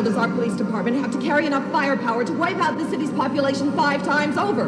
does our police department have to carry enough firepower to wipe out the city's population 5 times over?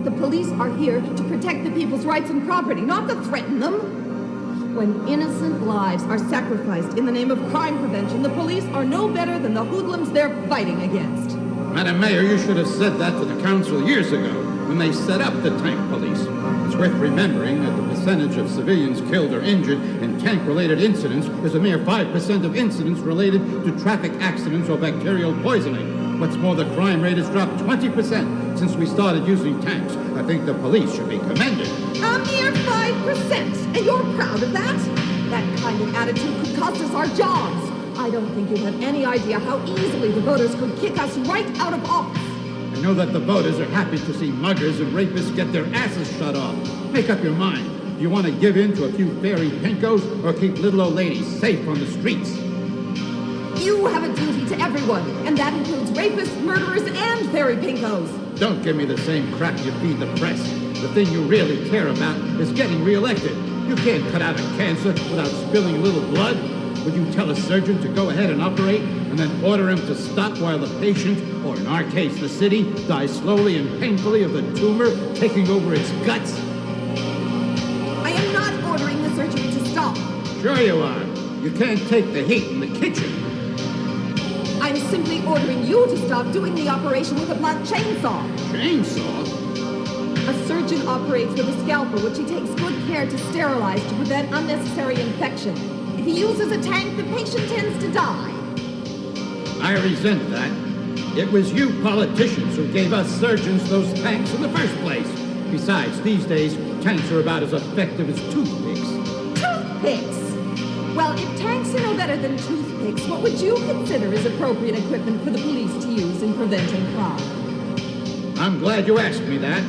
The police are here to protect the people's rights and property, not to threaten them. When innocent lives are sacrificed in the name of crime prevention, the police are no better than the hoodlums they're fighting against. Madam Mayor, you should have said that to the council years ago when they set up the tank police. It's worth remembering that the percentage of civilians killed or injured in tank-related incidents is a mere 5% of incidents related to traffic accidents or bacterial poisoning. What's more, the crime rate has dropped 20% since we started using tanks. I think the police should be commended. A mere 5%, and you're proud of that? That kind of attitude could cost us our jobs. I don't think you have any idea how easily the voters could kick us right out of office. I know that the voters are happy to see muggers and rapists get their asses shut off. Make up your mind. Do you want to give in to a few fairy pinkos or keep little old ladies safe on the streets? You have a duty to everyone, and that includes rapists, murderers, and fairy pinkos. Don't give me the same crap you feed the press. The thing you really care about is getting reelected. You can't cut out a cancer without spilling a little blood. Would you tell a surgeon to go ahead and operate and then order him to stop while the patient, or in our case the city, dies slowly and painfully of the tumor taking over its guts? I am not ordering the surgery to stop. Sure you are. You can't take the heat in the kitchen. I'm simply ordering you to stop doing the operation with a blunt chainsaw. Chainsaw? A surgeon operates with a scalpel, which he takes good care to sterilize to prevent unnecessary infection. If he uses a tank, the patient tends to die. I resent that. It was you politicians who gave us surgeons those tanks in the first place. Besides, these days, tanks are about as effective as toothpicks. Toothpicks? Well, if tanks are no better than toothpicks, what would you consider as appropriate equipment for the police to use in preventing crime? I'm glad you asked me that.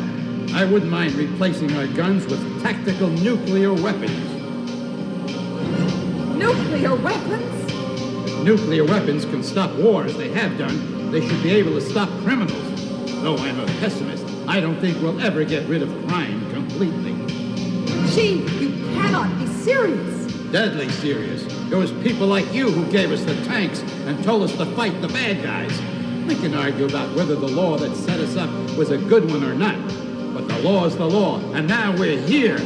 I wouldn't mind replacing our guns with tactical nuclear weapons. Nuclear weapons? If nuclear weapons can stop wars, they have done, they should be able to stop criminals. Though I'm a pessimist, I don't think we'll ever get rid of crime completely. Chief, you cannot be serious. Deadly serious. It was people like you who gave us the tanks and told us to fight the bad guys. We can argue about whether the law that set us up was a good one or not. But the law is the law, and now we're here.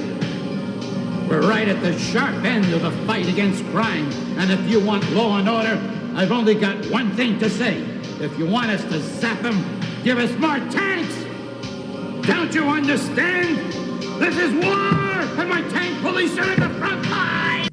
We're right at the sharp end of the fight against crime. And if you want law and order, I've only got one thing to say. If you want us to zap them, give us more tanks! Don't you understand? This is war, and my tank police are in the front line!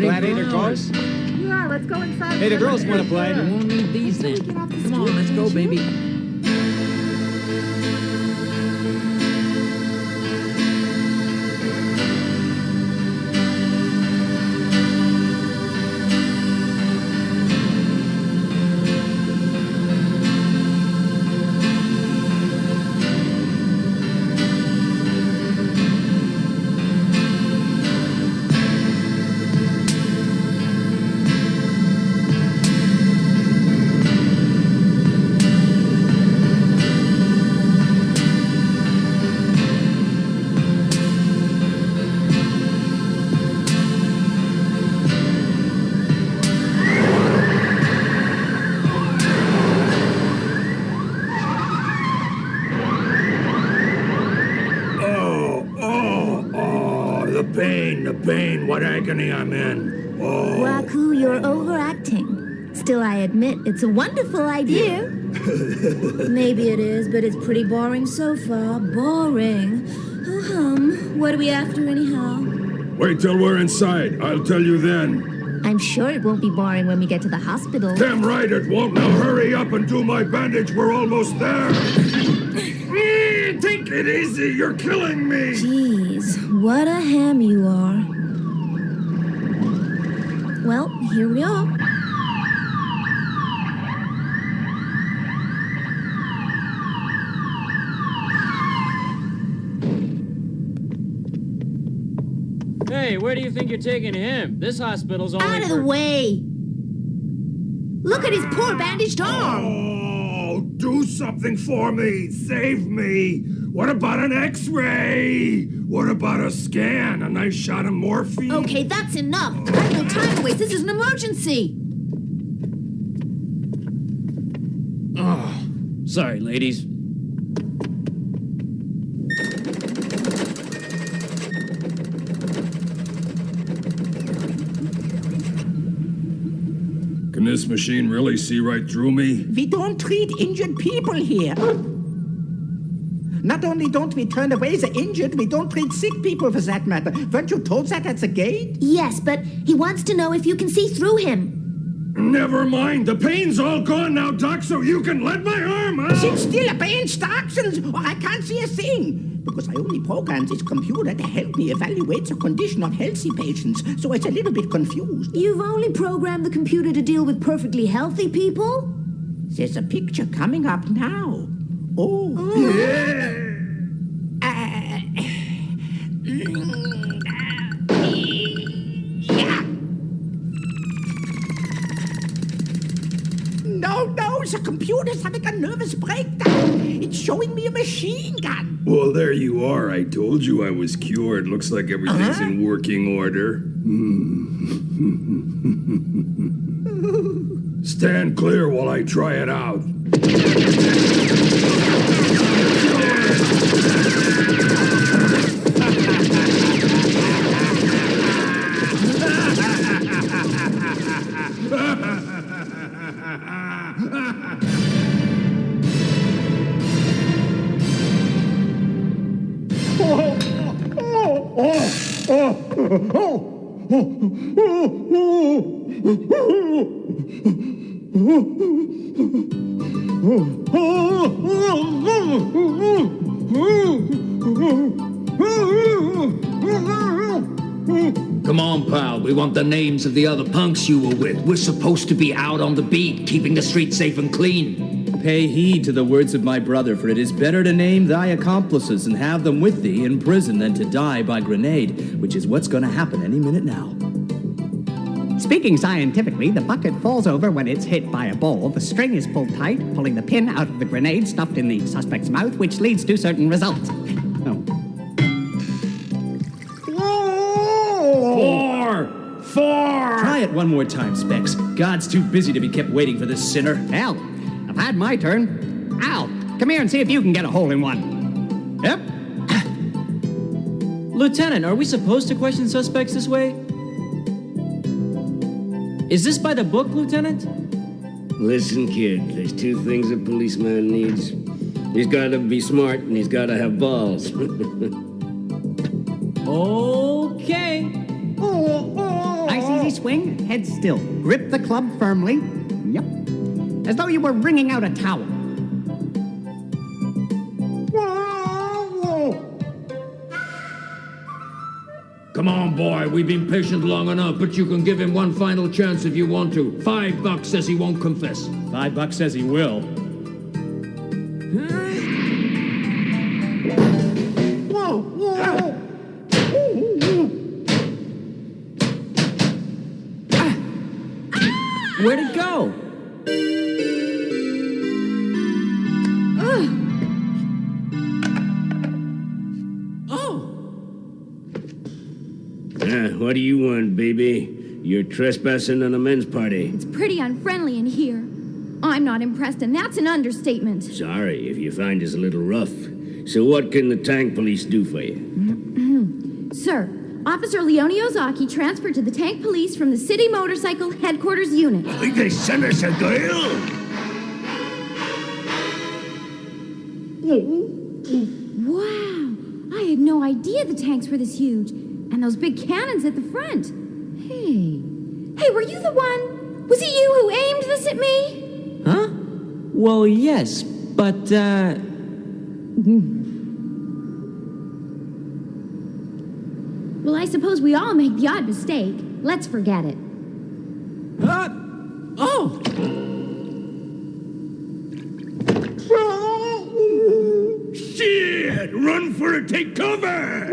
Gladiator cars? Yeah, let's go inside. Hey, the girls want to play. You won't need these then. Come Come on, let's go, baby. The pain, what agony I'm in. Oh. Raku, you're overacting. Still, I admit, it's a wonderful idea. Maybe it is, but it's pretty boring so far. Boring. What are we after anyhow? Wait till we're inside. I'll tell you then. I'm sure it won't be boring when we get to the hospital. Damn right it won't. Now hurry up and do my bandage. We're almost there. Take it easy. You're killing me. Jeez, what a ham you are. Well, here we are. Hey, where do you think you're taking him? This hospital's only Out of the way! Look at his poor bandaged arm! Oh, do something for me. Save me. What about an X-ray? What about a scan? A nice shot of morphine? Okay, that's enough. I have no time to waste. This is an emergency. Oh, sorry, ladies. Can this machine really see right through me? We don't treat injured people here. Not only don't we turn away the injured, we don't treat sick people for that matter. Weren't you told that at the gate? Yes, but he wants to know if you can see through him. Never mind. The pain's all gone now, Doc, so you can let my arm out. Sit still, obey instructions, or I can't see a thing. Because I only programmed this computer to help me evaluate the condition of healthy patients, so it's a little bit confused. You've only programmed the computer to deal with perfectly healthy people? There's a picture coming up now. Oh. Yeah. No, the computer's having a nervous breakdown. It's showing me a machine gun. Well, there you are. I told you I was cured. Looks like everything's in working order. Stand clear while I try it out. Come on, pal. We want the names of the other punks you were with. We're supposed to be out on the beat, keeping the streets safe and clean. Pay heed to the words of my brother, for it is better to name thy accomplices and have them with thee in prison than to die by grenade, which is what's going to happen any minute now. Speaking scientifically, the bucket falls over when it's hit by a ball. The string is pulled tight, pulling the pin out of the grenade stuffed in the suspect's mouth, which leads to certain results. Four! Try it one more time, Specs. God's too busy to be kept waiting for this sinner. Hell, I've had my turn. Al, come here and see if you can get a hole in one. Yep. Lieutenant, are we supposed to question suspects this way? Is this by the book, Lieutenant? Listen, kid, there's two things a policeman needs. He's got to be smart and he's got to have balls. Okay. Nice easy swing, head still. Grip the club firmly. Yep. as though you were wringing out a towel. Come on, boy. We've been patient long enough, but you can give him one final chance if you want to. $5 says he won't confess. $5 says he will. Whoa, whoa. Where'd it go? What do you want, baby? You're trespassing on a men's party. It's pretty unfriendly in here. I'm not impressed, and that's an understatement. Sorry if you find us a little rough. So what can the tank police do for you? Sir, Officer Leone Ozaki transferred to the tank police from the city motorcycle headquarters unit. I think they sent us a girl. Wow, I had no idea the tanks were this huge. And those big cannons at the front. Hey, were you the one? Was it you who aimed this at me? Huh? Well, yes, but, Well, I suppose we all make the odd mistake. Let's forget it. Oh! Shit! Run for it! Take cover!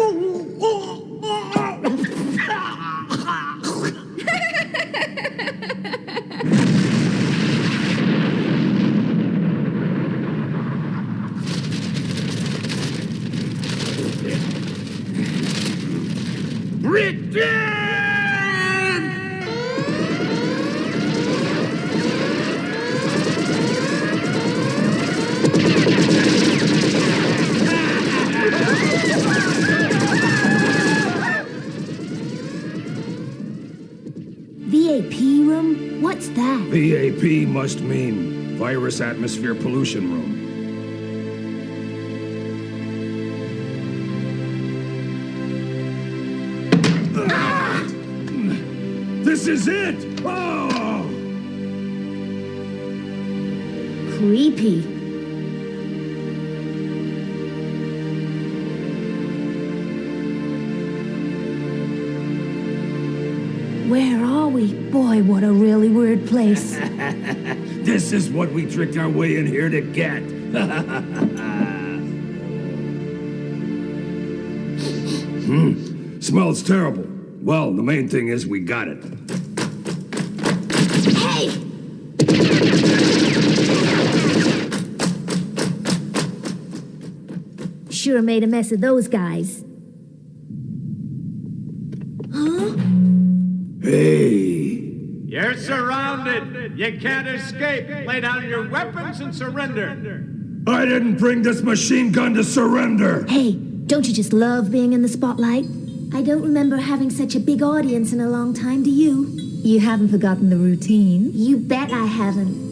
VAP room? What's that? VAP must mean Virus Atmosphere Pollution Room. This is it! Oh! Creepy. Where are we? Boy, what a really weird place. This is what we tricked our way in here to get. Smells terrible. Well, the main thing is we got it. Hey! Sure made a mess of those guys. Huh? Hey. You're surrounded. You can't escape. Lay down your weapons and surrender. I didn't bring this machine gun to surrender. Hey, don't you just love being in the spotlight? I don't remember having such a big audience in a long time, do you? You haven't forgotten the routine? You bet I haven't.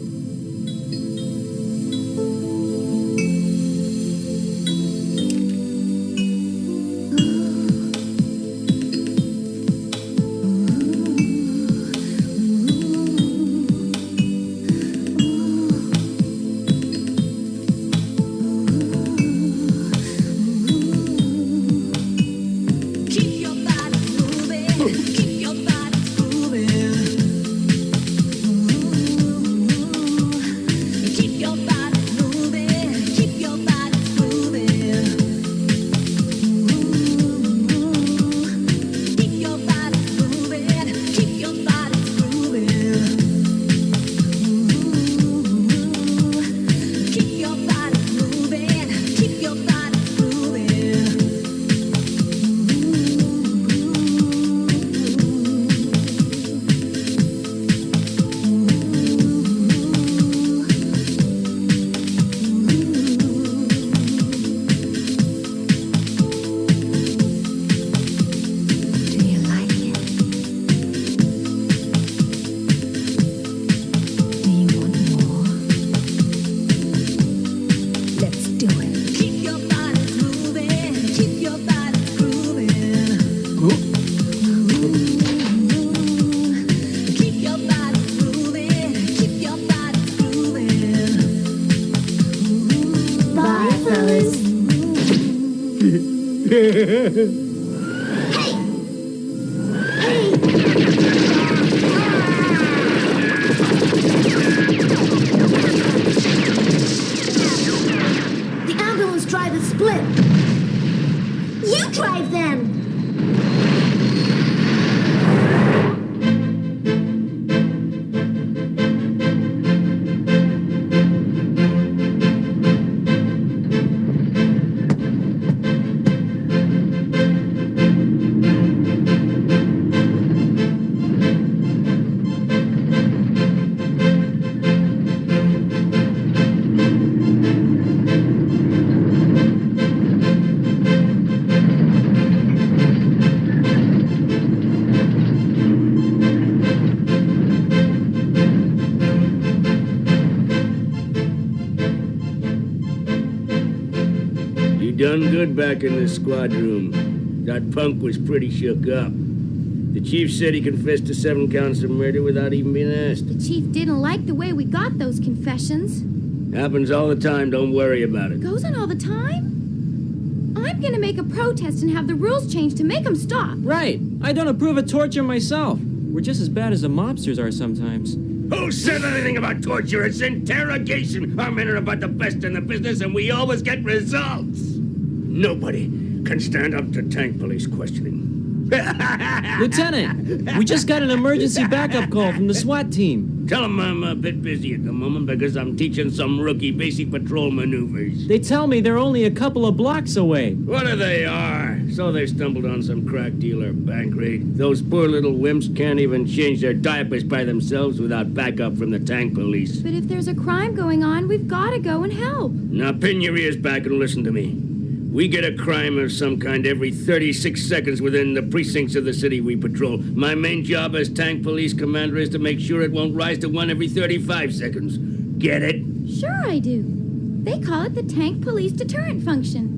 The ambulance driver split. You drive then. Done good back in the squad room. That punk was pretty shook up. The chief said he confessed to 7 counts of murder without even being asked. The chief didn't like the way we got those confessions. Happens all the time, don't worry about it. Goes on all the time? I'm gonna make a protest and have the rules changed to make them stop. Right. I don't approve of torture myself. We're just as bad as the mobsters are sometimes. Who said anything about torture? It's interrogation. Our men are about the best in the business and we always get results. Nobody can stand up to tank police questioning. Lieutenant, we just got an emergency backup call from the SWAT team. Tell them I'm a bit busy at the moment because I'm teaching some rookie basic patrol maneuvers. They tell me they're only a couple of blocks away. What do they are? So they stumbled on some crack dealer bank raid. Those poor little wimps can't even change their diapers by themselves without backup from the tank police. But if there's a crime going on, we've got to go and help. Now pin your ears back and listen to me. We get a crime of some kind every 36 seconds within the precincts of the city we patrol. My main job as tank police commander is to make sure it won't rise to 1 every 35 seconds. Get it? Sure I do. They call it the tank police deterrent function.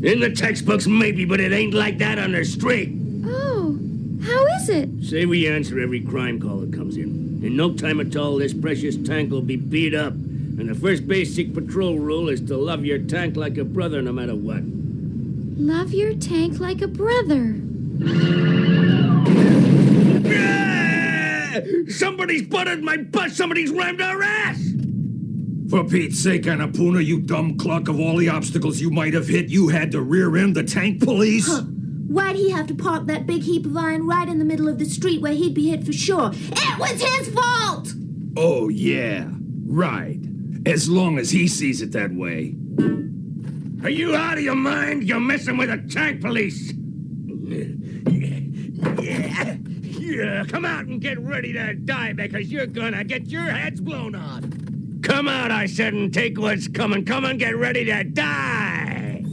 In the textbooks, maybe, but it ain't like that on the street. Oh, how is it? Say we answer every crime call that comes in. In no time at all, this precious tank will be beat up. And the first basic patrol rule is to love your tank like a brother no matter what. Love your tank like a brother. Somebody's buttered my butt! Somebody's rammed our ass! For Pete's sake, Anna-puna, you dumb cluck, of all the obstacles you might have hit, you had to rear end the tank police? Huh. Why'd he have to park that big heap of iron right in the middle of the street where he'd be hit for sure? It was his fault! Oh, yeah. Right. As long as he sees it that way. Are you out of your mind? You're messing with the tank police! Yeah. Come out and get ready to die because you're gonna get your heads blown off! Come out, I said, and take what's coming. Come and get ready to die!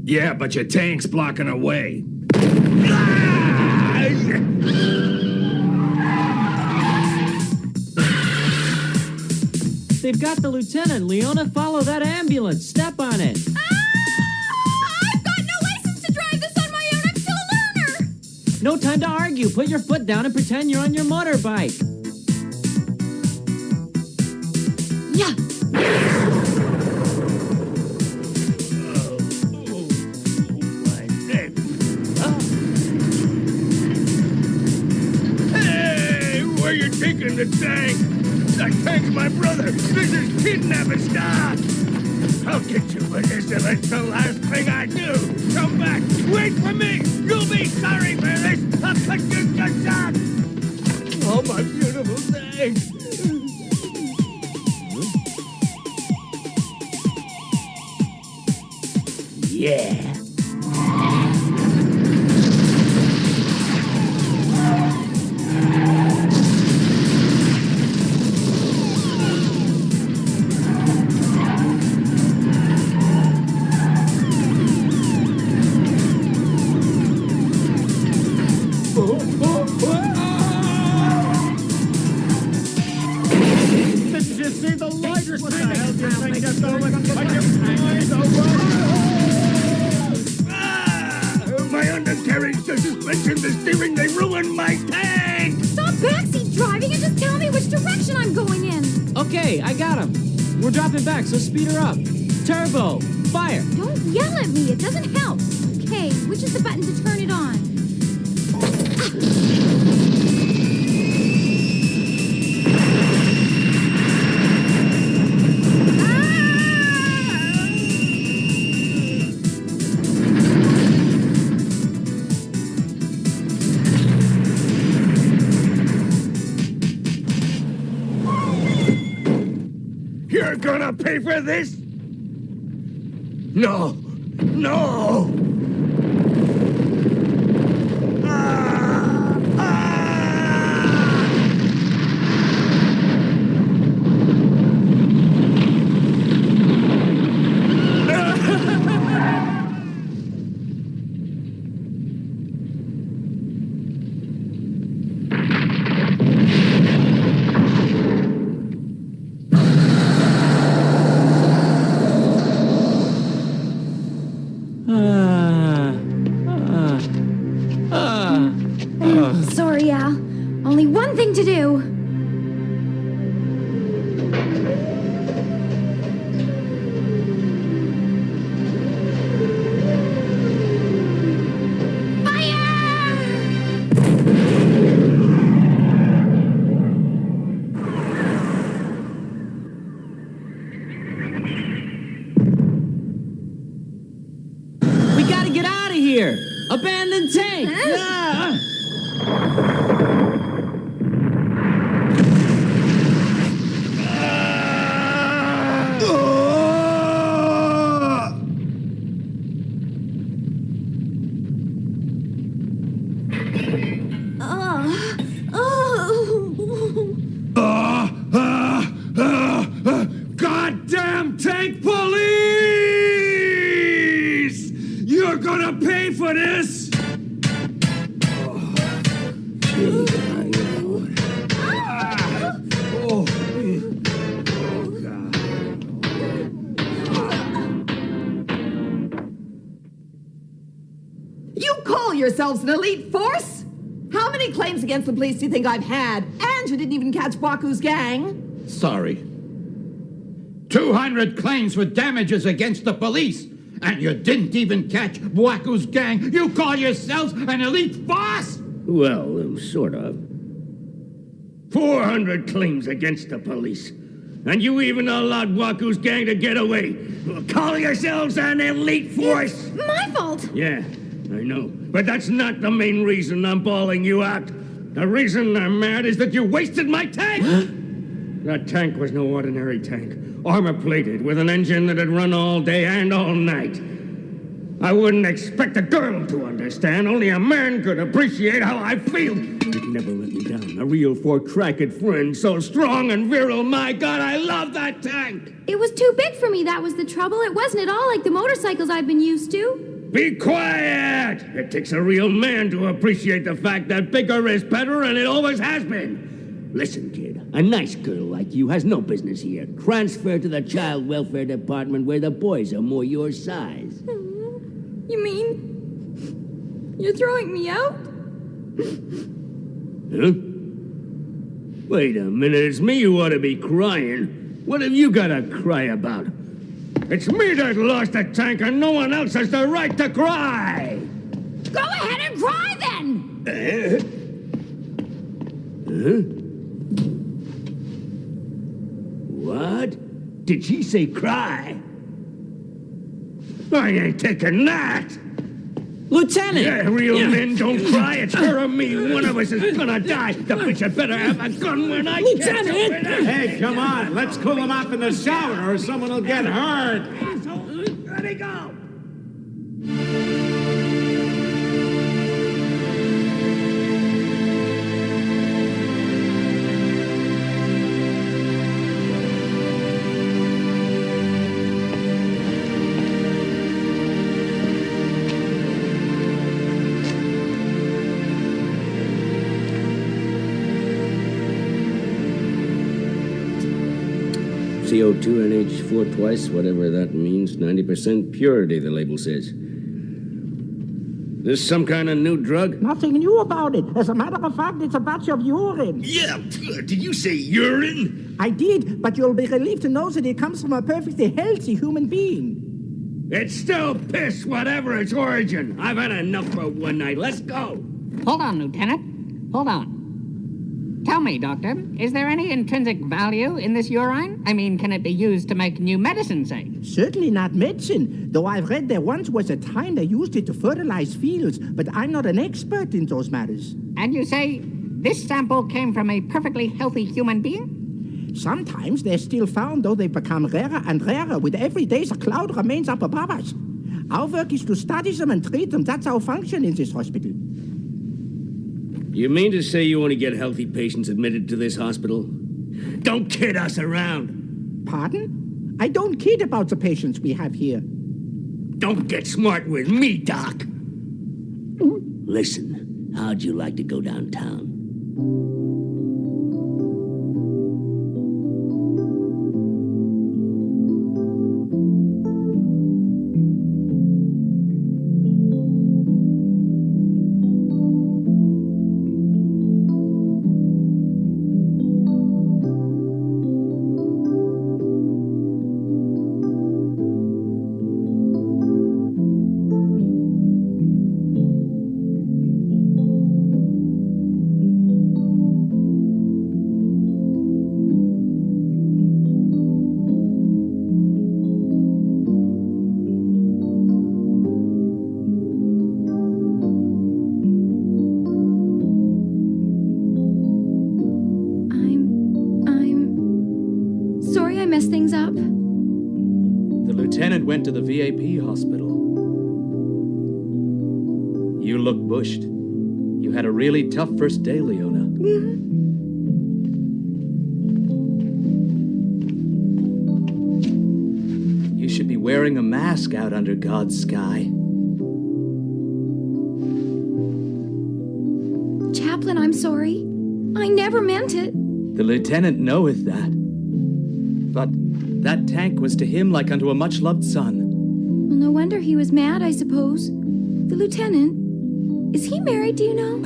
Yeah, but your tank's blocking a way. They've got the lieutenant. Leona, follow that ambulance. Step on it. I've got no license to drive this on my own. I'm still a learner. No time to argue. Put your foot down and pretend you're on your motorbike. Yeah. Hey, where you taking the tank? That tank's my brother. This is kidnapping. Stop! I'll get you for this if it's the last thing I do. Come back. Wait for me. You'll be sorry for this. I'll cut your guts out. Oh, my beautiful tank. Yeah. My undercarriage, the suspension, the steering, they ruined my tank! Stop backseat driving and just tell me which direction I'm going in. Okay, I got him. We're dropping back, so speed her up. Turbo. fire. Don't yell at me. It doesn't help. Okay, which is the button to turn it on? You're gonna pay for this? No! No! Sorry, Al. Only one thing to do. We gotta get out of here. Abandoned tank. Yeah. Goddamn tank police! You're gonna pay for this! You call yourselves an elite force? How many claims against the police do you think I've had? And you didn't even catch Baku's gang. Sorry. 200 claims for damages against the police, and you didn't even catch Bwaku's gang. You call yourselves an elite force? Well, sort of. 400 claims against the police. And you even allowed Waku's gang to get away. Call yourselves an elite force? My fault. Yeah, I know. But that's not the main reason I'm bawling you out. The reason I'm mad is that you wasted my tank! That tank was no ordinary tank. Armor-plated, with an engine that'd run all day and all night. I wouldn't expect a girl to understand. Only a man could appreciate how I feel. It never let me down. A real four-tracked friend, so strong and virile. My God, I love that tank! It was too big for me, that was the trouble. It wasn't at all like the motorcycles I've been used to. Be quiet! It takes a real man to appreciate the fact that bigger is better, and it always has been. Listen, kid, a nice girl like you has no business here. Transfer to the child welfare department where the boys are more your size. You mean you're throwing me out? Huh? Wait a minute, it's me who ought to be crying. What have you got to cry about? It's me that lost the tank, and no one else has the right to cry! Go ahead and cry then! Huh? What? Did she say cry? I ain't taking that! Lieutenant! Yeah, real men don't cry. It's her or me. One of us is gonna die. The bitch had better have a gun when I catch her. Hey, come on. Let's cool him off in the shower or someone will get hurt. Asshole! Let it go! CO2 NH4 twice, whatever that means. 90% purity, the label says. This some kind of new drug? Nothing new about it. As a matter of fact, it's a batch of urine. Yeah, did you say urine? I did, but you'll be relieved to know that it comes from a perfectly healthy human being. It's still piss, whatever its origin. I've had enough for one night. Let's go. Hold on, Lieutenant. Hold on. Tell me, Doctor, is there any intrinsic value in this urine? I mean, can it be used to make new medicine, say? Certainly not medicine, though I've read there once was a time they used it to fertilize fields, but I'm not an expert in those matters. And you say this sample came from a perfectly healthy human being? Sometimes they're still found, though they become rarer and rarer with every day the cloud remains up above us. Our work is to study them and treat them. That's our function in this hospital. You mean to say you want to get healthy patients admitted to this hospital? Don't kid us around. Pardon? I don't kid about the patients we have here. Don't get smart with me, Doc. Listen, how'd you like to go downtown? Mess things up? The lieutenant went to the VAP hospital. You look bushed. You had a really tough first day, Leona. You should be wearing a mask out under God's sky. Chaplain, I'm sorry. I never meant it. The lieutenant knoweth that. But that tank was to him like unto a much-loved son. Well, no wonder he was mad, I suppose. The lieutenant, is he married, do you know?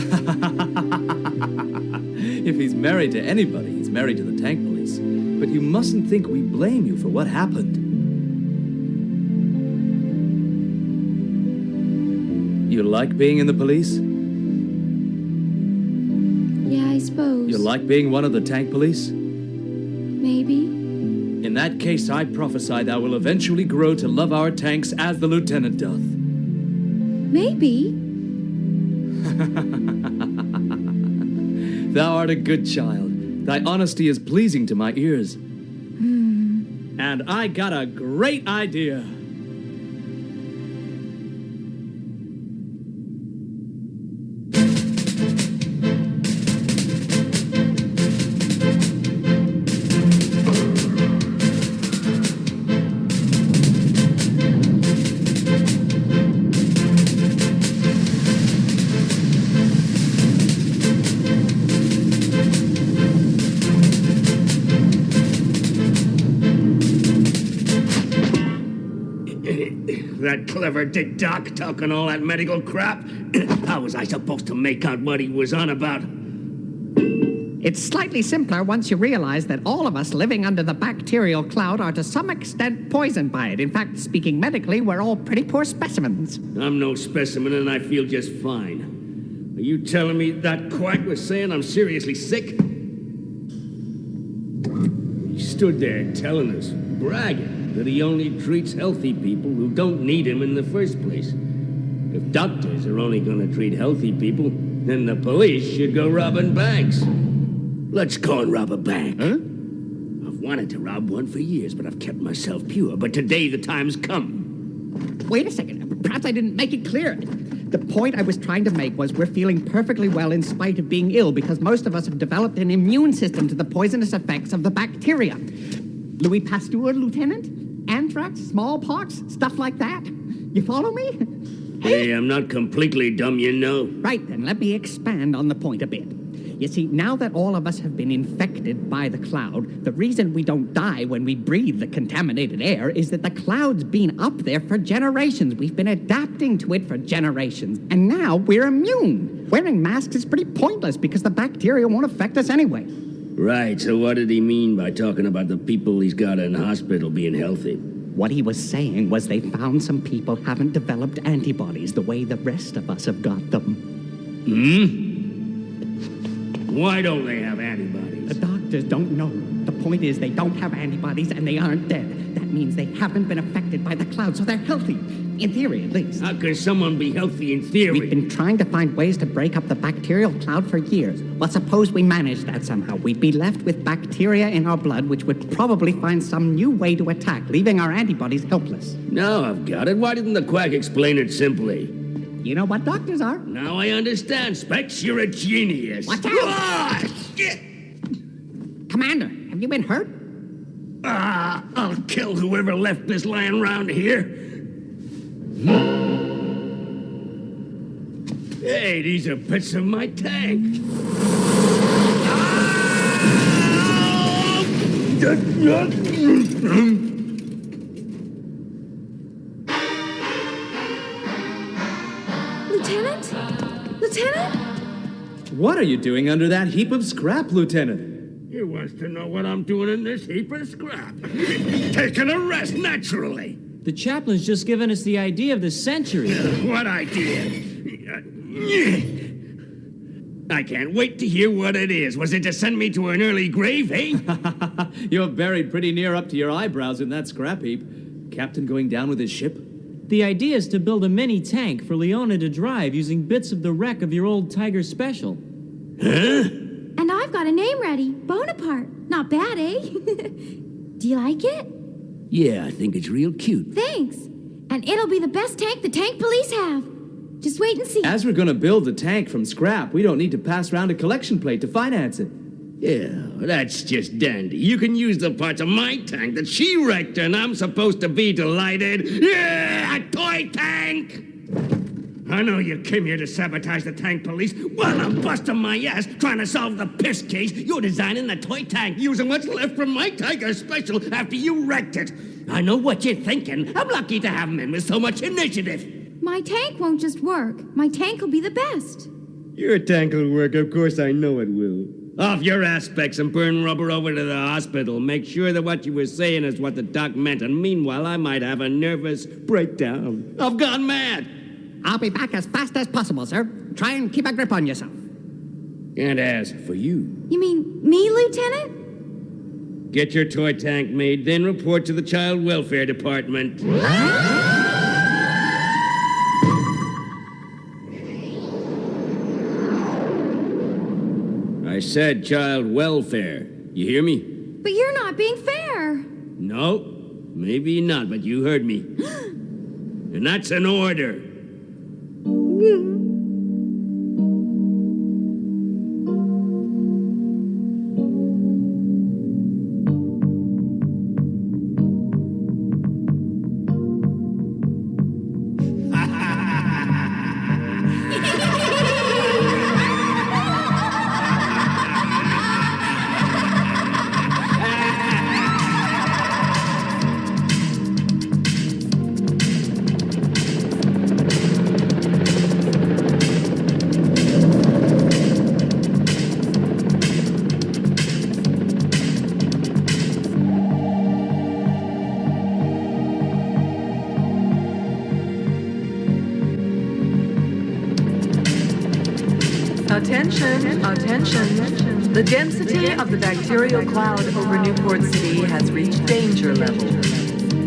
If he's married to anybody, he's married to the tank police. But you mustn't think we blame you for what happened. You like being in the police? Yeah, I suppose. You like being one of the tank police? Maybe. In that case, I prophesy thou will eventually grow to love our tanks as the lieutenant doth. Maybe. Thou art a good child. Thy honesty is pleasing to my ears. And I got a great idea. That clever Dick Doc talking all that medical crap? How was I supposed to make out what he was on about? It's slightly simpler once you realize that all of us living under the bacterial cloud are to some extent poisoned by it. In fact, speaking medically, we're all pretty poor specimens. I'm no specimen and I feel just fine. Are you telling me that quack was saying I'm seriously sick? He stood there telling us, bragging, that he only treats healthy people who don't need him in the first place. If doctors are only going to treat healthy people, then the police should go robbing banks. Let's go and rob a bank. Huh? I've wanted to rob one for years, but I've kept myself pure. But today the time's come. Wait a second. Perhaps I didn't make it clear. The point I was trying to make was we're feeling perfectly well in spite of being ill because most of us have developed an immune system to the poisonous effects of the bacteria. Louis Pasteur, Lieutenant? Anthrax, smallpox, stuff like that. You follow me? Hey, I'm not completely dumb, you know. Right, then let me expand on the point a bit. You see, now that all of us have been infected by the cloud, the reason we don't die when we breathe the contaminated air is that the cloud's been up there for generations. We've been adapting to it for generations, and now we're immune. Wearing masks is pretty pointless because the bacteria won't affect us anyway. Right, so what did he mean by talking about the people he's got in hospital being healthy? What he was saying was they found some people haven't developed antibodies the way the rest of us have got them. Why don't they have antibodies? The doctors don't know. The point is they don't have antibodies and they aren't dead. That means they haven't been affected by the cloud, so they're healthy. In theory, at least. How can someone be healthy in theory? We've been trying to find ways to break up the bacterial cloud for years. Well, suppose we managed that somehow. We'd be left with bacteria in our blood, which would probably find some new way to attack, leaving our antibodies helpless. Now I've got it. Why didn't the quack explain it simply? You know what doctors are? Now I understand. Specs, you're a genius. Watch out! Ah, shit! Commander, have you been hurt? I'll kill whoever left this lying around here. Hey, these are bits of my tank. Lieutenant? Lieutenant? What are you doing under that heap of scrap, Lieutenant? He wants to know what I'm doing in this heap of scrap. Taking a rest, naturally. The chaplain's just given us the idea of the century. What idea? I can't wait to hear what it is. Was it to send me to an early grave, eh? You're buried pretty near up to your eyebrows in that scrap heap. Captain going down with his ship? The idea is to build a mini tank for Leona to drive using bits of the wreck of your old Tiger Special. Huh? And I've got a name ready. Bonaparte. Not bad, eh? Do you like it? Yeah, I think it's real cute. Thanks. And it'll be the best tank the tank police have. Just wait and see. As we're gonna build a tank from scrap, we don't need to pass around a collection plate to finance it. Yeah, that's just dandy. You can use the parts of my tank that she wrecked, and I'm supposed to be delighted. Yeah, a toy tank! I know you came here to sabotage the tank police. While I'm busting my ass trying to solve the piss case, you're designing the toy tank using what's left from my Tiger Special after you wrecked it. I know what you're thinking. I'm lucky to have him in with so much initiative. My tank won't just work. My tank will be the best. Your tank will work, of course I know it will. Off your aspects and burn rubber over to the hospital. Make sure that what you were saying is what the doc meant, and meanwhile I might have a nervous breakdown. I've gone mad. I'll be back as fast as possible, sir. Try and keep a grip on yourself. Can't ask for you. You mean me, Lieutenant? Get your toy tank made, then report to the Child Welfare Department. I said child welfare. You hear me? But you're not being fair. No, maybe not, but you heard me. And that's an order. Attention, attention. The density of the bacterial cloud over Newport City has reached danger level.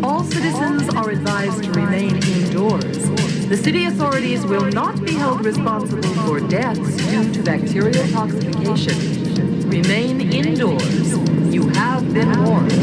All citizens are advised to remain indoors. The city authorities will not be held responsible for deaths due to bacterial toxification. Remain indoors. You have been warned.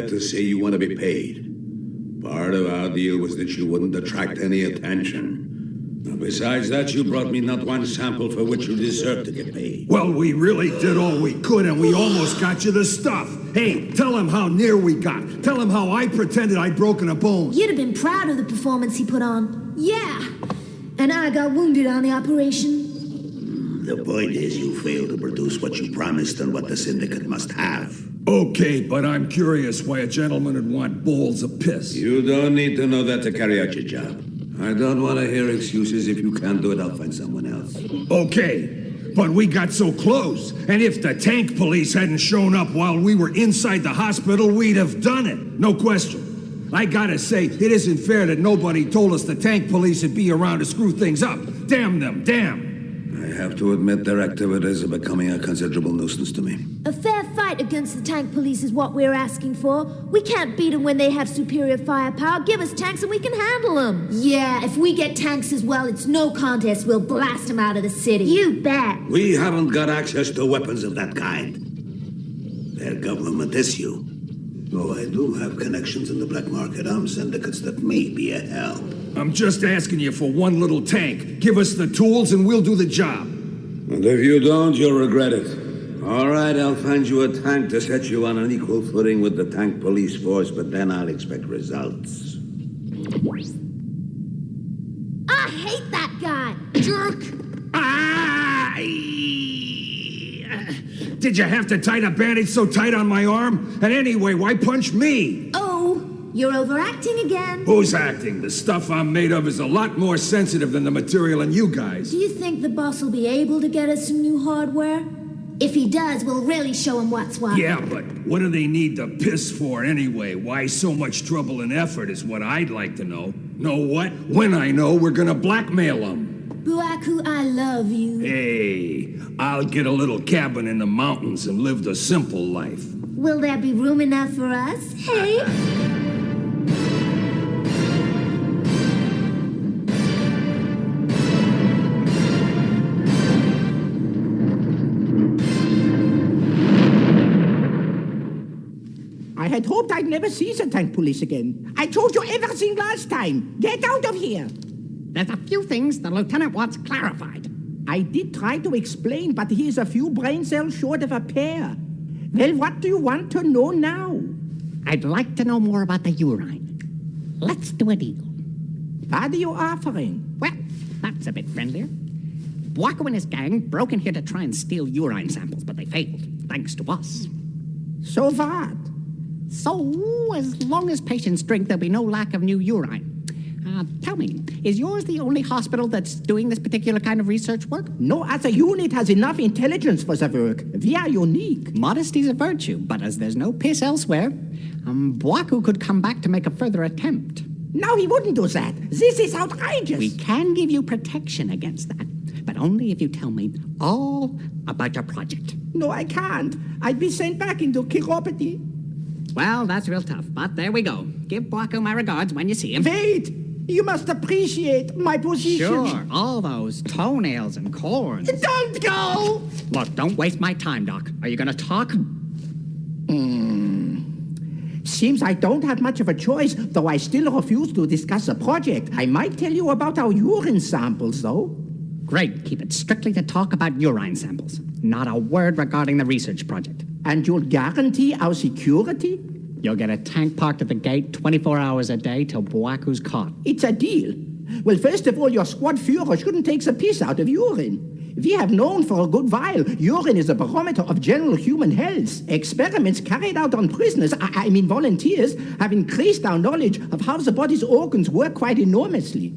To say you want to be paid. Part of our deal was that you wouldn't attract any attention. Now, besides that, you brought me not one sample for which you deserve to get paid. Well, we really did all we could, and we almost got you the stuff. Hey, tell him how near we got. Tell him how I pretended I'd broken a bone. You'd have been proud of the performance he put on. Yeah. And I got wounded on the operation. The point is you failed to produce what you promised and what the syndicate must have. Okay, but I'm curious why a gentleman would want bowls of piss. You don't need to know that to carry out your job. I don't want to hear excuses. If you can't do it, I'll find someone else. Okay, but we got so close. And if the tank police hadn't shown up while we were inside the hospital, we'd have done it. No question. I gotta say, it isn't fair that nobody told us the tank police would be around to screw things up. Damn them, damn. I have to admit their activities are becoming a considerable nuisance to me. A fair fight against the tank police is what we're asking for. We can't beat them when they have superior firepower. Give us tanks and we can handle them. Yeah, if we get tanks as well, it's no contest. We'll blast them out of the city. You bet. We haven't got access to weapons of that kind. They're government issue. Though I do have connections in the black market arms syndicates that may be a help. I'm just asking you for one little tank. Give us the tools and we'll do the job. And if you don't, you'll regret it. All right, I'll find you a tank to set you on an equal footing with the tank police force, but then I'll expect results. I hate that guy. Jerk! Did you have to tie the bandage so tight on my arm? And anyway, why punch me? Oh, you're overacting again. Who's acting? The stuff I'm made of is a lot more sensitive than the material in you guys. Do you think the boss will be able to get us some new hardware? If he does, we'll really show him what's what. Yeah, but what do they need the piss for anyway? Why so much trouble and effort is what I'd like to know. Know what? When I know, we're gonna blackmail them. Buaku, I love you. Hey, I'll get a little cabin in the mountains and live the simple life. Will there be room enough for us? Hey? I had hoped I'd never see the tank police again. I told you everything last time. Get out of here. There's a few things the lieutenant wants clarified. I did try to explain, but he is a few brain cells short of a pair. Well, what do you want to know now? I'd like to know more about the urine. Let's do a deal. What are you offering? Well, that's a bit friendlier. Buaku and his gang broke in here to try and steal urine samples, but they failed, thanks to us. So what? So, as long as patients drink, there'll be no lack of new urine. Tell me, is yours the only hospital that's doing this particular kind of research work? No other unit has enough intelligence for the work. We are unique. Modesty's a virtue, but as there's no piss elsewhere, Buaku could come back to make a further attempt. No, he wouldn't do that. This is outrageous. We can give you protection against that, but only if you tell me all about your project. No, I can't. I'd be sent back into chiropathy. Well, that's real tough, but there we go. Give Buaku my regards when you see him. Wait! You must appreciate my position. Sure, all those toenails and corns. Don't go! Look, don't waste my time, Doc. Are you going to talk? Seems I don't have much of a choice, though I still refuse to discuss the project. I might tell you about our urine samples, though. Great. Keep it strictly to talk about urine samples. Not a word regarding the research project. And you'll guarantee our security? You'll get a tank parked at the gate 24 hours a day till Buaku's caught. It's a deal. Well, first of all, your squad Führer shouldn't take the piss out of urine. We have known for a good while urine is a barometer of general human health. Experiments carried out on prisoners, I mean volunteers, have increased our knowledge of how the body's organs work quite enormously.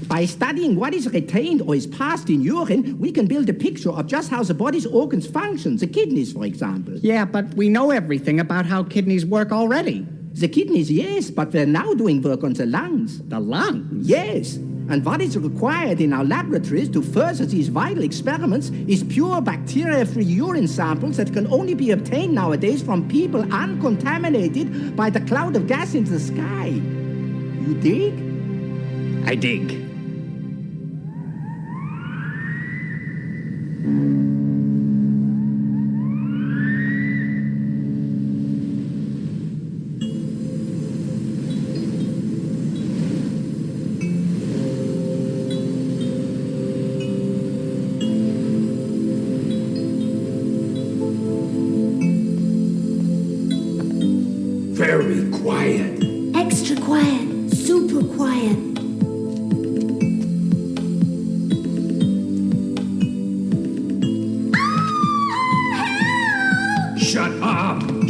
By studying what is retained or is passed in urine, we can build a picture of just how the body's organs function, the kidneys, for example. Yeah, but we know everything about how kidneys work already. The kidneys, yes, but we're now doing work on the lungs. The lungs? Yes. And what is required in our laboratories to further these vital experiments is pure bacteria-free urine samples that can only be obtained nowadays from people uncontaminated by the cloud of gas in the sky. You dig? I dig.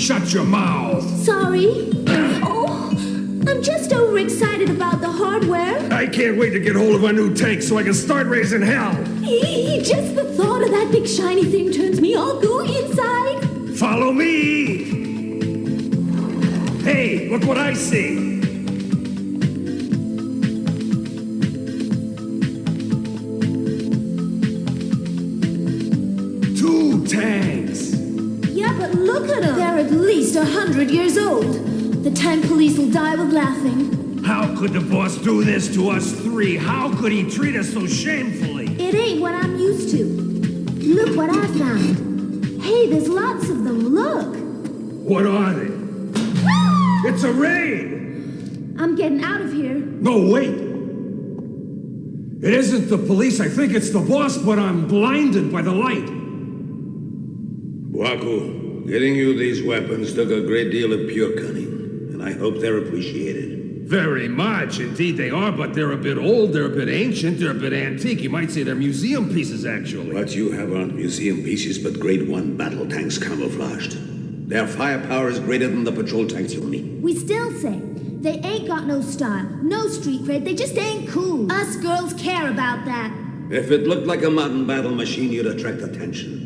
Shut your mouth. Sorry. Oh, I'm just overexcited about the hardware. I can't wait to get hold of a new tank so I can start raising hell. Just the thought of that big shiny thing turns me all gooey inside. Follow me. Hey, look what I see. Two tanks. Yeah, but look at them. They're at least 100 years old. The tank police will die with laughing. How could the boss do this to us three? How could he treat us so shamefully? It ain't what I'm used to. Look what I found. Hey, there's lots of them. Look. What are they? It's a raid! I'm getting out of here. No, wait. It isn't the police. I think it's the boss, but I'm blinded by the light. Waku, getting you these weapons took a great deal of pure cunning, and I hope they're appreciated. Very much. Indeed they are, but they're a bit old, they're a bit ancient, they're a bit antique. You might say they're museum pieces, actually. What you have aren't museum pieces, but Grade 1 battle tanks camouflaged. Their firepower is greater than the patrol tanks you'll meet. We still say they ain't got no style, no street cred, they just ain't cool. Us girls care about that. If it looked like a modern battle machine, you'd attract attention.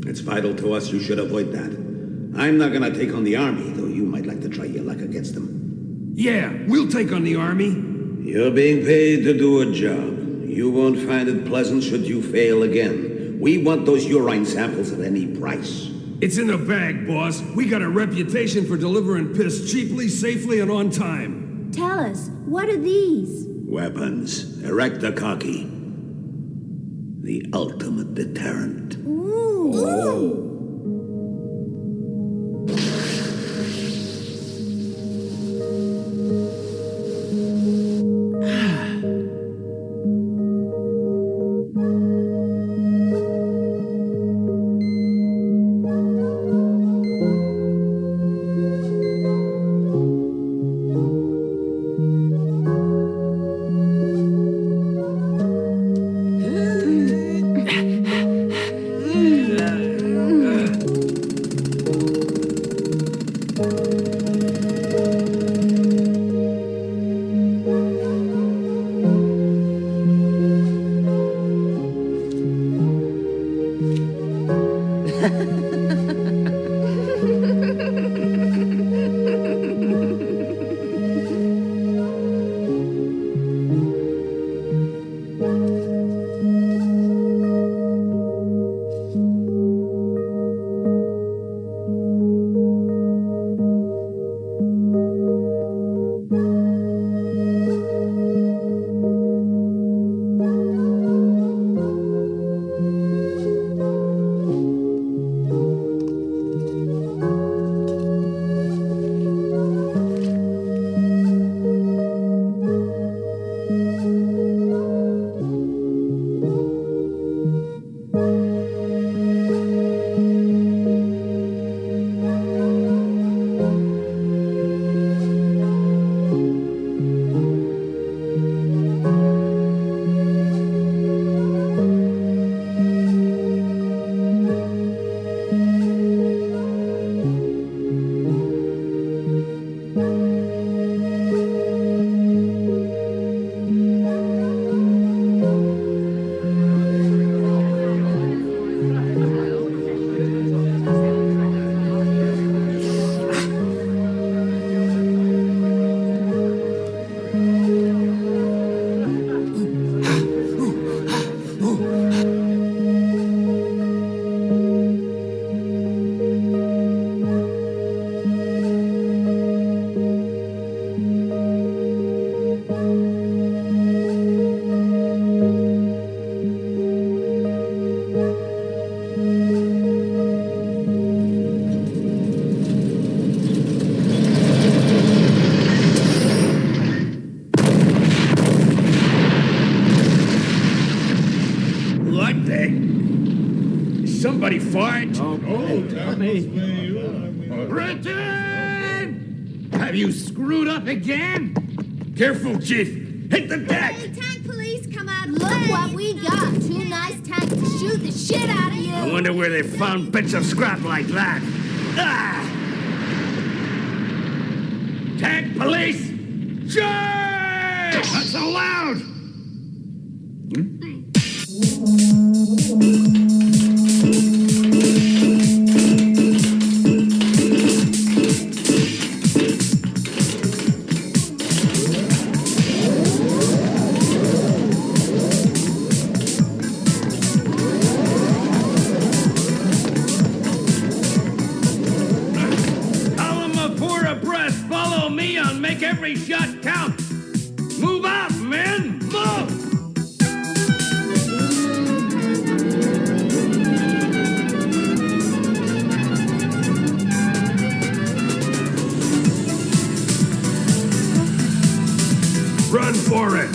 It's vital to us you should avoid that. I'm not gonna take on the army, though you might like to try your luck against them. Yeah, we'll take on the army. You're being paid to do a job. You won't find it pleasant should you fail again. We want those urine samples at any price. It's in the bag, boss. We got a reputation for delivering piss cheaply, safely, and on time. Tell us, what are these? Weapons. Erectococci. The ultimate deterrent. Ooh. Ooh. Somebody fart? Brenton! Have you screwed up again? Careful, Chief. Hit the deck! Hey, tank police, come out. Look what we got. 2 nice tanks to shoot the shit out of you. I wonder where they found bits of scrap like that. Ah! Tank police! Charge! Not so loud! Follow me on make every shot count. Move out, men! Move! Run for it!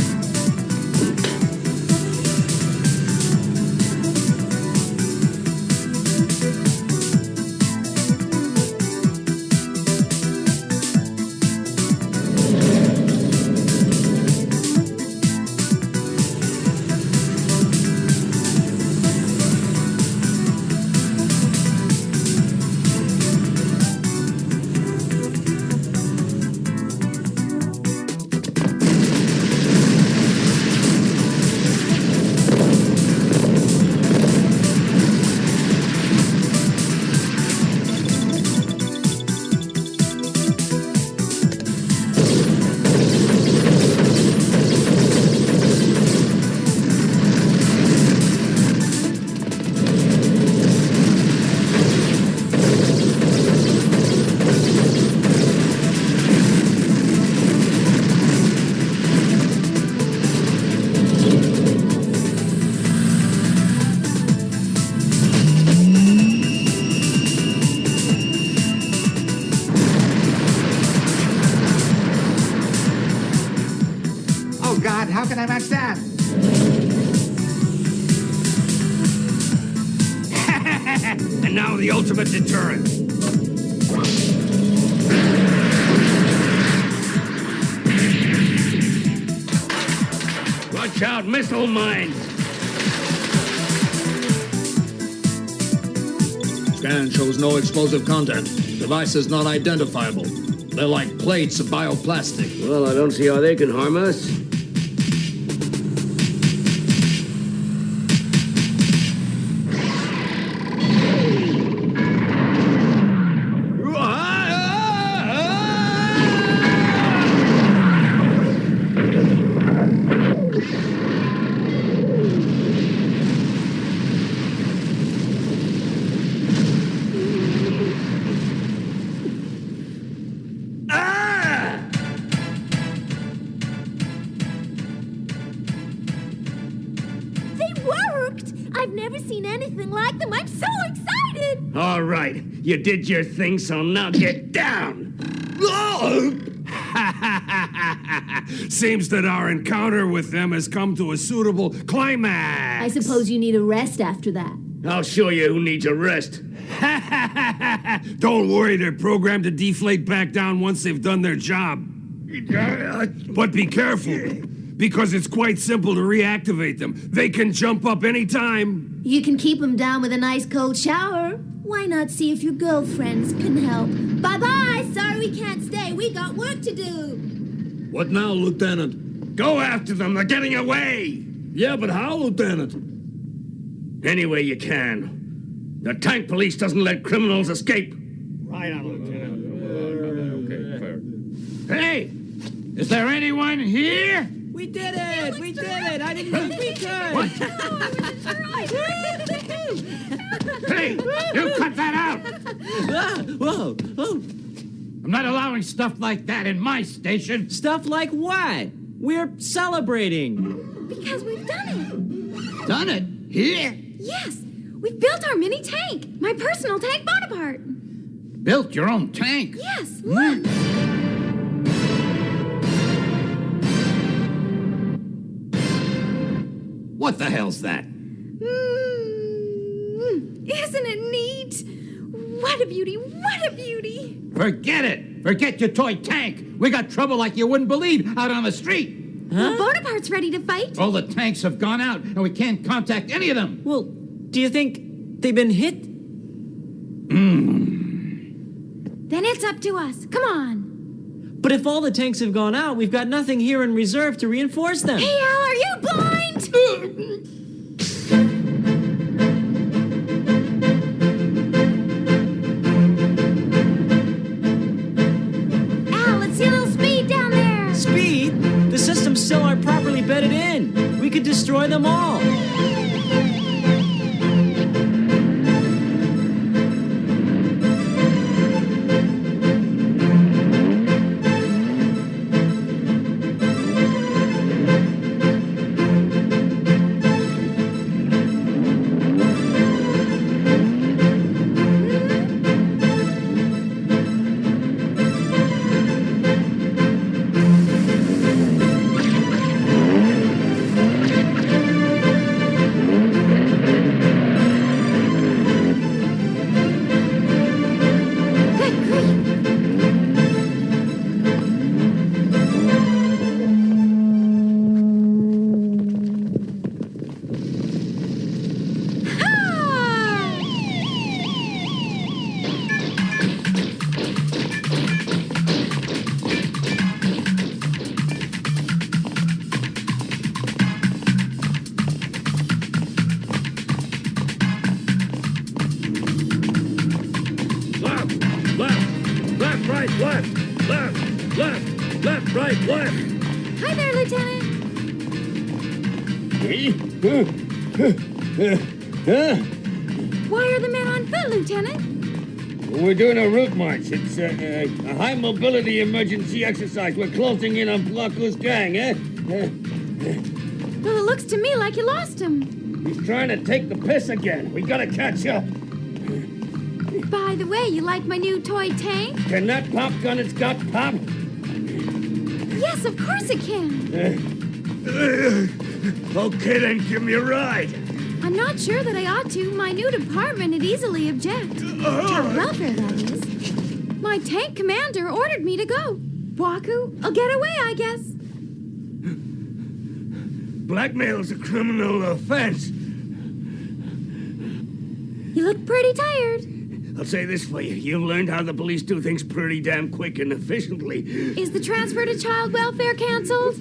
God, how can I match that? And now the ultimate deterrent. Watch out, missile mines! Scan shows no explosive content. Device is not identifiable. They're like plates of bioplastic. Well, I don't see how they can harm us. I've never seen anything like them. I'm so excited! All right, you did your thing, so now get down! Seems that our encounter with them has come to a suitable climax. I suppose you need a rest after that. I'll show you who needs a rest. Don't worry, they're programmed to deflate back down once they've done their job. But be careful, because it's quite simple to reactivate them. They can jump up anytime. You can keep them down with a nice cold shower. Why not see if your girlfriends can help? Bye-bye! Sorry we can't stay. We got work to do. What now, Lieutenant? Go after them. They're getting away. Yeah, but how, Lieutenant? Any way you can. The tank police doesn't let criminals escape. Right on, Lieutenant. Okay, fair. Hey! Is there anyone here? We did it! We did it! I didn't think we could! What? Hey! You cut that out! Whoa! Oh. I'm not allowing stuff like that in my station. Stuff like what? We're celebrating. Because we've done it. Done it? Here? Yes. We've built our mini tank. My personal tank Bonaparte. Built your own tank? Yes, look. What the hell's that? Isn't it neat? What a beauty, what a beauty. Forget it. Forget your toy tank. We got trouble like you wouldn't believe out on the street. Well, Bonaparte's ready to fight. All the tanks have gone out, and we can't contact any of them. Well, do you think they've been hit? Then it's up to us. Come on. But if all the tanks have gone out, we've got nothing here in reserve to reinforce them. Hey, Al, are you blind? Al, let's see a little speed down there. Speed? The systems still aren't properly bedded in. We could destroy them all. Left, right, left. Hi there, Lieutenant. Why are the men on foot, Lieutenant? We're doing a route march. It's a high mobility emergency exercise. We're closing in on Blocko's gang, eh? Well, it looks to me like you lost him. He's trying to take the piss again. We gotta catch up. By the way, you like my new toy tank? Can that pop gun it's got pop? Yes, of course it can. Okay, then give me a ride. I'm not sure that I ought to. My new department would easily object. Child welfare, that is. My tank commander ordered me to go. Waku, I'll get away, I guess. Blackmail's a criminal offense. You look pretty tired. I'll say this for you. You've learned how the police do things pretty damn quick and efficiently. Is the transfer to child welfare canceled?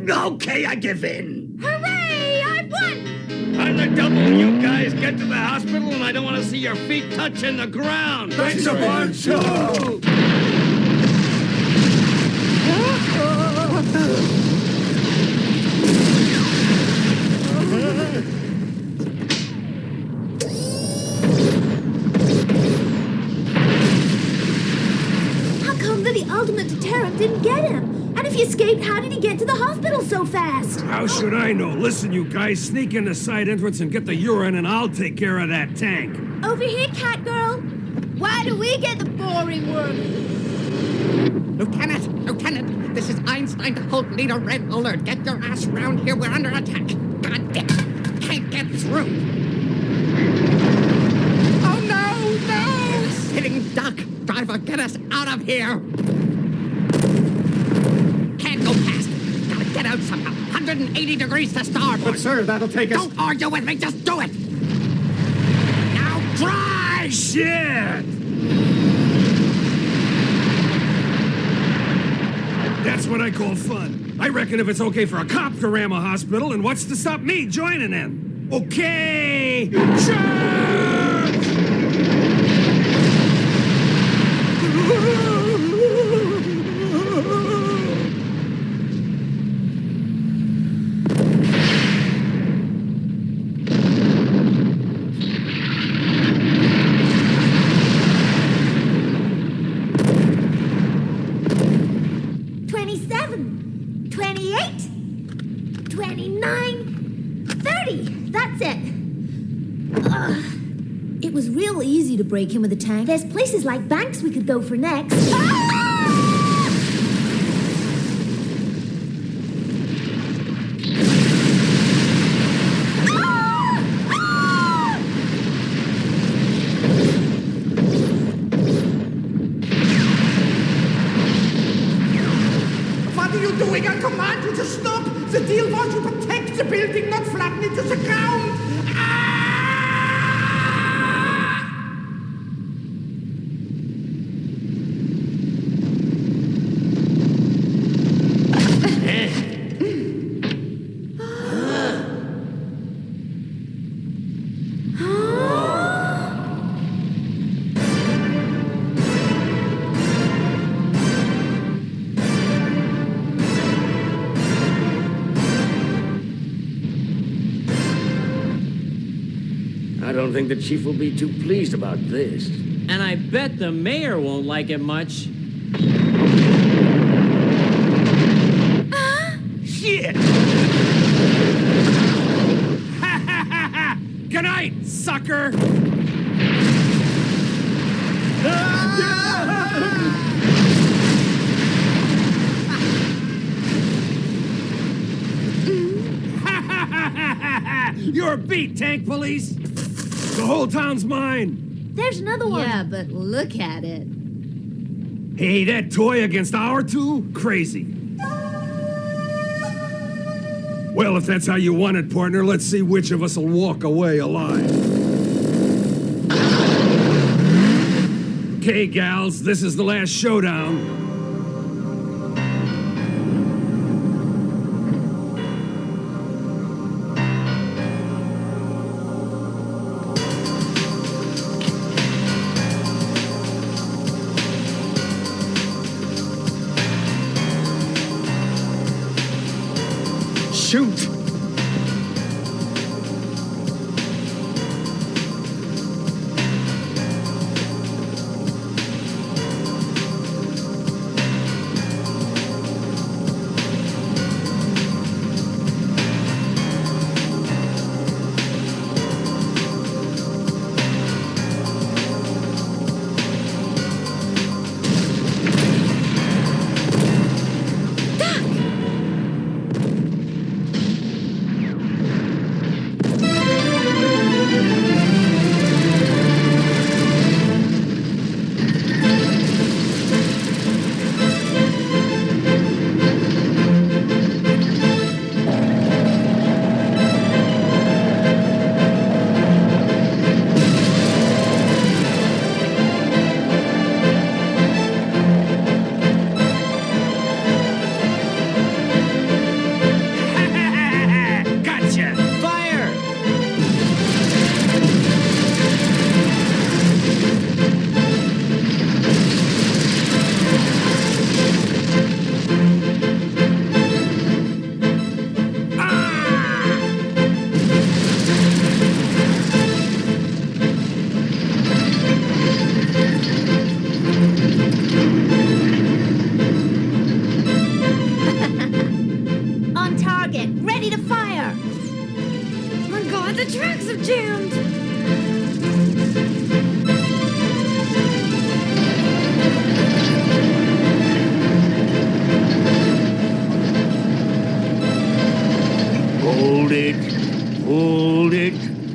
Okay, I give in. Hooray! I won! On the double, you guys get to the hospital and I don't want to see your feet touching the ground. Thanks a bunch. How come that the ultimate deterrent didn't get him? And if he escaped, how did he get to the hospital so fast? How should I know? Listen, you guys, sneak in the side entrance and get the urine, and I'll take care of that tank. Over here, cat girl. Why do we get the boring work? Lieutenant, this is Einstein to Hulk Leader Red Alert. Get your ass round here. We're under attack. God damn it. Can't get through. Oh, no! Sitting duck. Driver, get us out of here. Can't go past. Gotta get out somehow. 180 degrees to starboard. But, sir, that'll take us... Don't argue with me. Just do it. Now drive! Shit! That's what I call fun. I reckon if it's okay for a cop to ram a hospital, and what's to stop me joining in? Okay! Charge! It was real easy to break him with a tank. There's places like banks we could go for next. What are you doing? I command you to stop! The deal wants you to protect the building, not flatten it to the ground! don't think the chief will be too pleased about this. And I bet the mayor won't like it much. Shit! Good night, sucker! You're beat, tank police! The whole town's mine! There's another one. Yeah, but look at it. Hey, that toy against our two? Crazy. Well, if that's how you want it, partner, let's see which of us will walk away alive. Okay, gals, this is the last showdown. Shoot!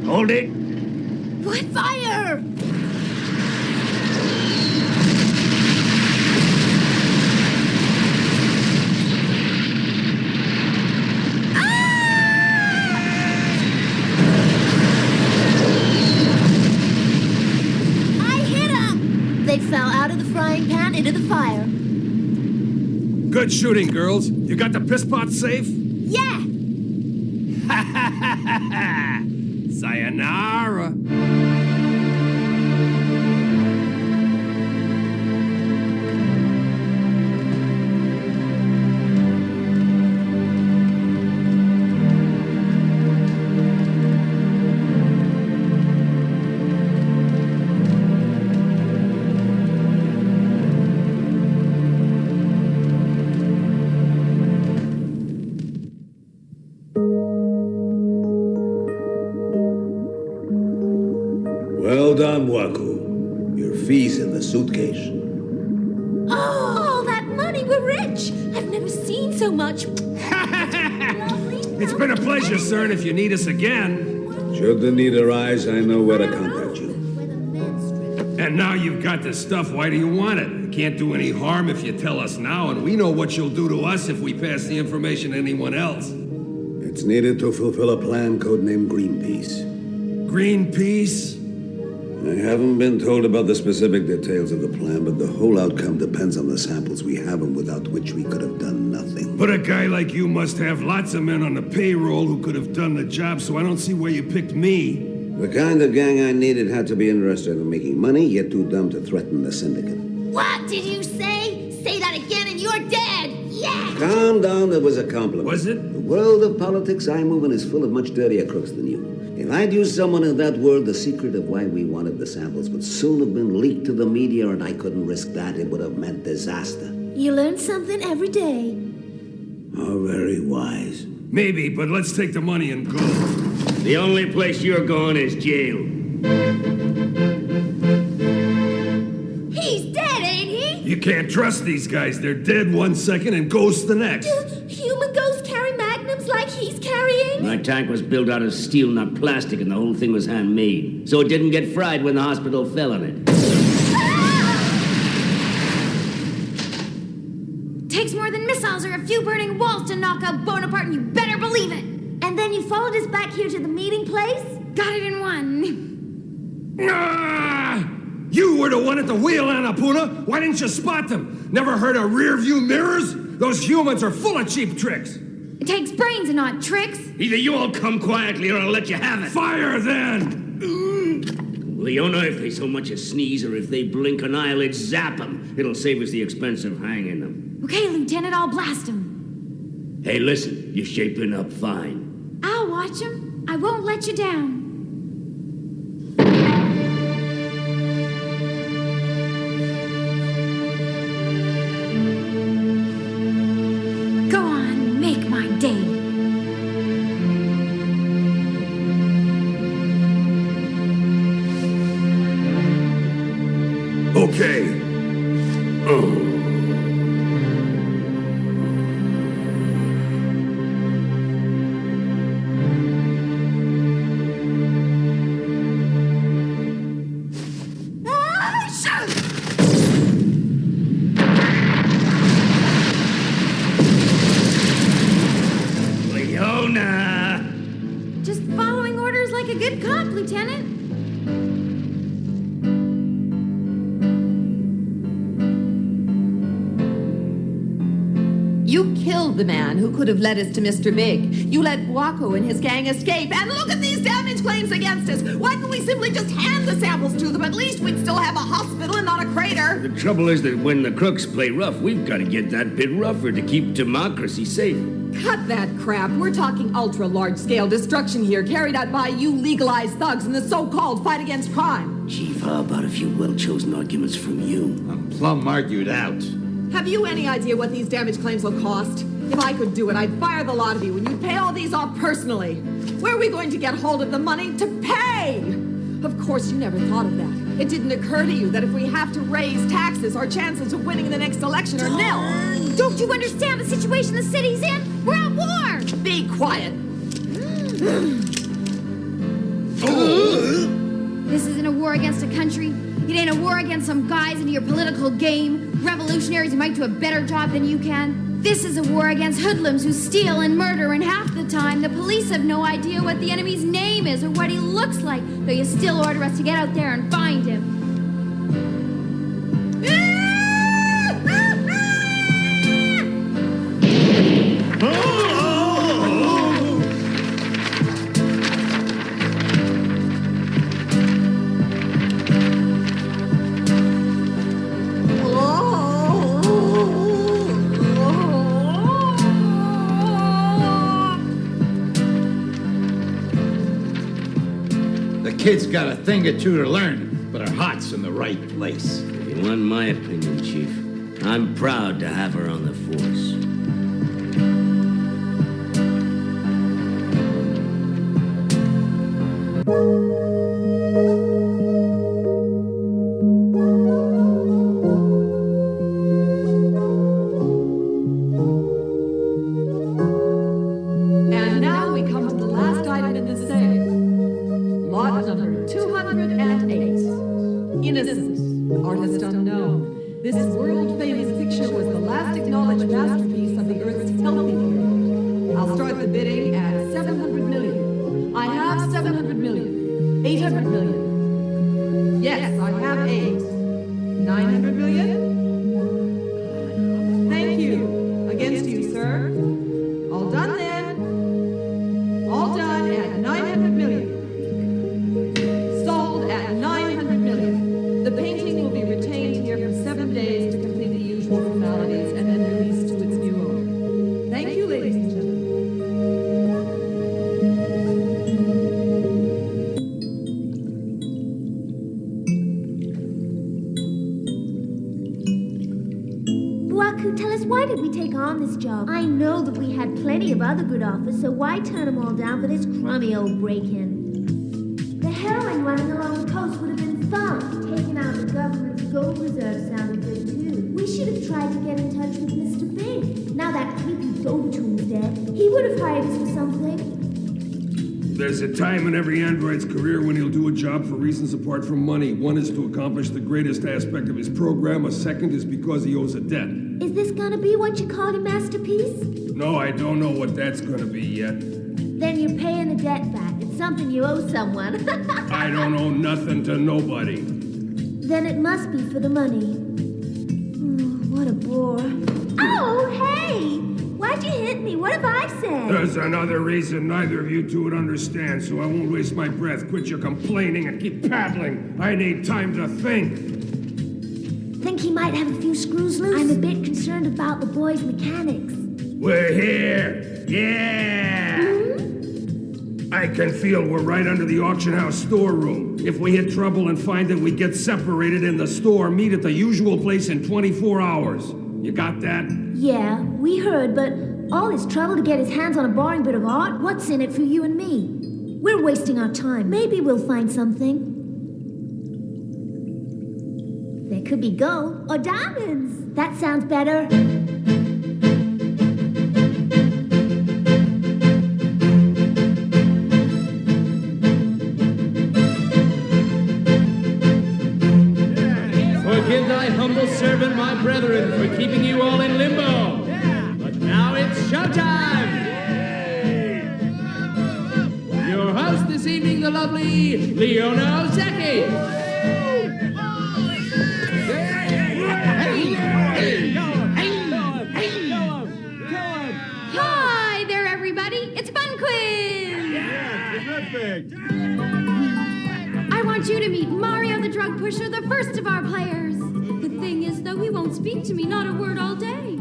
Hold it! What fire? They fell out of the frying pan into the fire. Good shooting, girls. You got the piss pot safe? Yeah! Sayonara. Well done, Waku. Your fee's in the suitcase. Oh, that money! We're rich! I've never seen so much. It's been a pleasure, sir, and if you need us again... Should the need arise, I know where to contact you. And now you've got the stuff, why do you want it? It can't do any harm if you tell us now, and we know what you'll do to us if we pass the information to anyone else. It's needed to fulfill a plan codenamed Greenpeace. Greenpeace? I haven't been told about the specific details of the plan, but the whole outcome depends on the samples we have, and without which we could have done nothing. But a guy like you must have lots of men on the payroll who could have done the job, so I don't see why you picked me. The kind of gang I needed had to be interested in making money, yet too dumb to threaten the syndicate. What did you say? Say that again and you're dead! Jack! Calm down, that was a compliment. Was it? The world of politics I move in is full of much dirtier crooks than you. If I'd used someone in that world, the secret of why we wanted the samples would soon have been leaked to the media, and I couldn't risk that. It would have meant disaster. You learn something every day. Oh, very wise. Maybe, but let's take the money and go. The only place you're going is jail. He's dead, ain't he? You can't trust these guys. They're dead 1 second and ghost the next. Human ghosts carry magnums like he's carrying? My tank was built out of steel, not plastic, and the whole thing was handmade. So it didn't get fried when the hospital fell on it. Takes more than missiles or a few burning walls to knock out Bonaparte, and you better believe it. And then you followed us back here to the meeting place? Got it in one. Ah! You were the one at the wheel, Anna-puna. Why didn't you spot them? Never heard of rear view mirrors? Those humans are full of cheap tricks. It takes brains and not tricks. Either you all come quietly or I'll let you have it. Fire, then! Leona, if they so much as sneeze or if they blink an eyelid, zap them. It'll save us the expense of hanging them. Okay, Lieutenant, I'll blast him. Hey, listen, you're shaping up fine. I'll watch him. I won't let you down. Go on, make my day. Okay. Oh. Leona! Just following orders like a good cop, Lieutenant. You killed the man who could have led us to Mr. Big. You let Waco and his gang escape, and look at these damage claims against us. Why can't we simply just hand the samples to them? At least we'd still have a hospital and not a crater. The trouble is that when the crooks play rough, we've got to get that bit rougher to keep democracy safe. Cut that crap. We're talking ultra-large-scale destruction here, carried out by you legalized thugs in the so-called fight against crime. Chief, how about a few well-chosen arguments from you? I'm plumb argued out. Have you any idea what these damage claims will cost? If I could do it, I'd fire the lot of you, and you'd pay all these off personally. Where are we going to get hold of the money to pay? Of course, you never thought of that. It didn't occur to you that if we have to raise taxes, our chances of winning the next election are nil. Don't you understand the situation the city's in? We're at war! Be quiet. This isn't a war against a country. It ain't a war against some guys into your political game, revolutionaries who might do a better job than you can. This is a war against hoodlums who steal and murder, and half the time the police have no idea what the enemy's name is or what he looks like, though you still order us to get out there and find him. Kid's got a thing or two to learn, but her heart's in the right place. If you want my opinion, Chief, I'm proud to have her on the force. And now we come to the last item in this sale. Lot number 208. Innocence, artist unknown. This world-famous picture was the last acknowledged masterpiece of the Earth's healthy period. I'll start the bidding at 700 million. I have 700 million. 800 million. Yes, I have 8. 900 million? Thank you. Against you, sir. All done then. All done at 900 million. Sold at 900 million. The painting will be retained here for 7 days to complete the usual formalities and then released to its new owner. know that we had plenty of other good offers, so why turn them all down for this crummy old break-in? The heroin running along the coast would have been fun. Taking out the government's gold reserve sounded good, too. We should have tried to get in touch with Mr. Big. Now that creepy go-between's dead, he would have hired us for something. There's a time in every android's career when he'll do a job for reasons apart from money. One is to accomplish the greatest aspect of his program. A second is because he owes a debt. Is this gonna be what you call a masterpiece? No, I don't know what that's gonna be yet. Then you're paying the debt back. It's something you owe someone. I don't owe nothing to nobody. Then it must be for the money. Oh, what a bore. Oh, hey! Why'd you hit me? What have I said? There's another reason neither of you two would understand, so I won't waste my breath. Quit your complaining and keep paddling. I need time to think. Think he might have a few screws loose? I'm a bit concerned about the boy's mechanics. We're here! Yeah! I can feel we're right under the auction house storeroom. If we hit trouble and find that we get separated in the store, meet at the usual place in 24 hours. You got that? Yeah, we heard, but all this trouble to get his hands on a boring bit of art? What's in it for you and me? We're wasting our time. Maybe we'll find something. There could be gold or diamonds. That sounds better. Forgive thy humble servant, my brethren, for keeping you all in limbo. But now it's showtime. Your host this evening, the lovely Leona Ozeki. Hi there, everybody. It's Fun Quiz. Yeah, terrific. I want you to meet Mario the Drug Pusher, the first of our players. The thing is, though, he won't speak to me, not a word all day.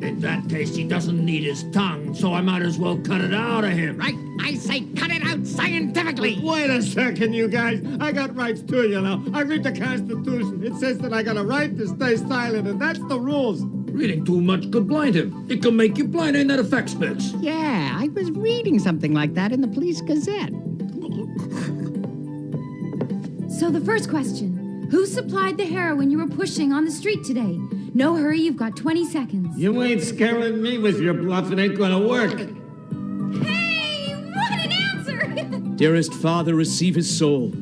In that case, he doesn't need his tongue, so I might as well cut it out of him. Right? I say cut it out scientifically. Wait a second, you guys. I got rights too, you know. I read the Constitution. It says that I got a right to stay silent, and that's the rules. Reading too much could blind him. It can make you blind, ain't that a fact, Specs? Yeah, I was reading something like that in the Police Gazette. So the first question, who supplied the heroin you were pushing on the street today? No hurry, you've got 20 seconds. You ain't scaring me with your bluff. It ain't gonna work. Hey, what an answer! Dearest Father, receive his soul.